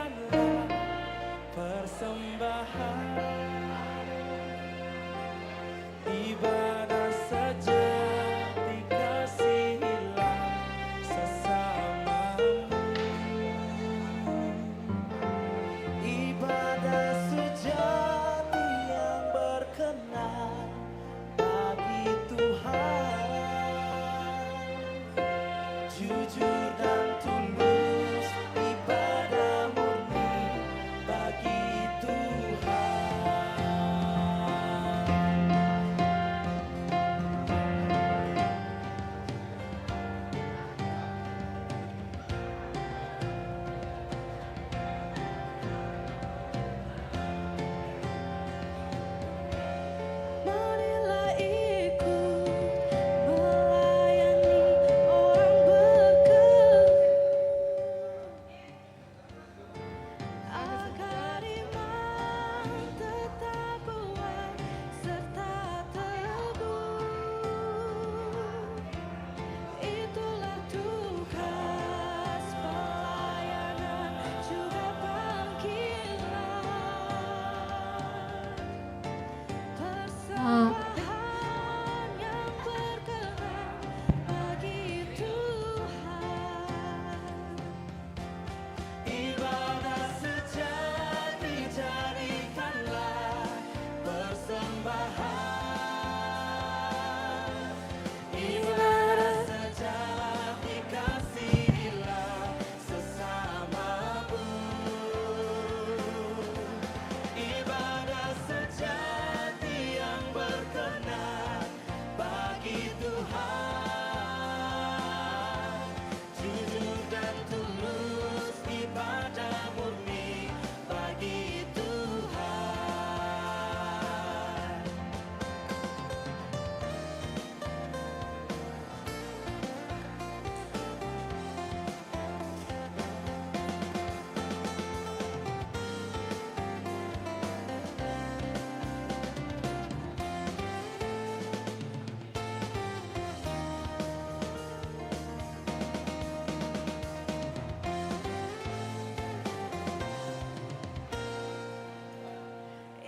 A: jadikanlah persembahan, ibadah sejati, kasihilah sesamamu. Ibadah sejati yang berkenan bagi Tuhan, jujur dan tulus, ibadah murni bagi Tuhan.
C: Marilah ikut melayani orang berkeluh, agar iman tetap kuat serta teguh. Itulah tugas pelayanan juga panggilan. Persembahan yang berkenan bagi Tuhan.
A: Ibadah sejati jadikanlah persembahan, ibadah sejati, kasihilah sesamamu. Ibadah sejati yang berkenan bagi Tuhan, jujur dan tulus, ibadah murni bagi Tuhan.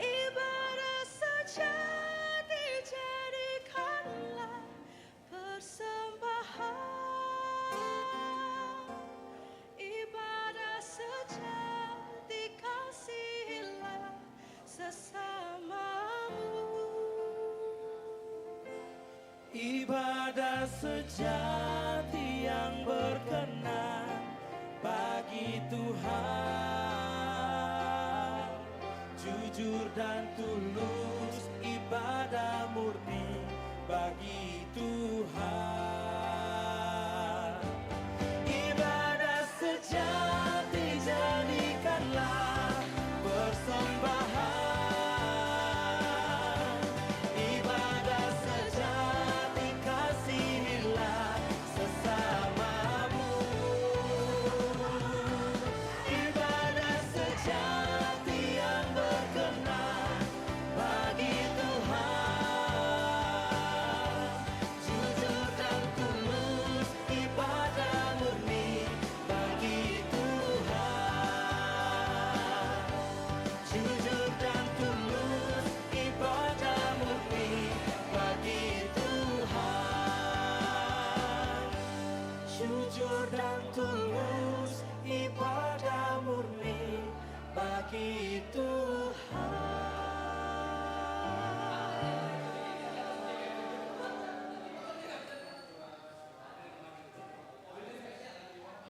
C: Ibadah sejati jadikanlah persembahan, ibadah sejati, kasihilah sesamamu.
A: Ibadah sejati yang berkenan bagi Tuhan, jujur dan tulus, ibadah murni bagi Tuhan.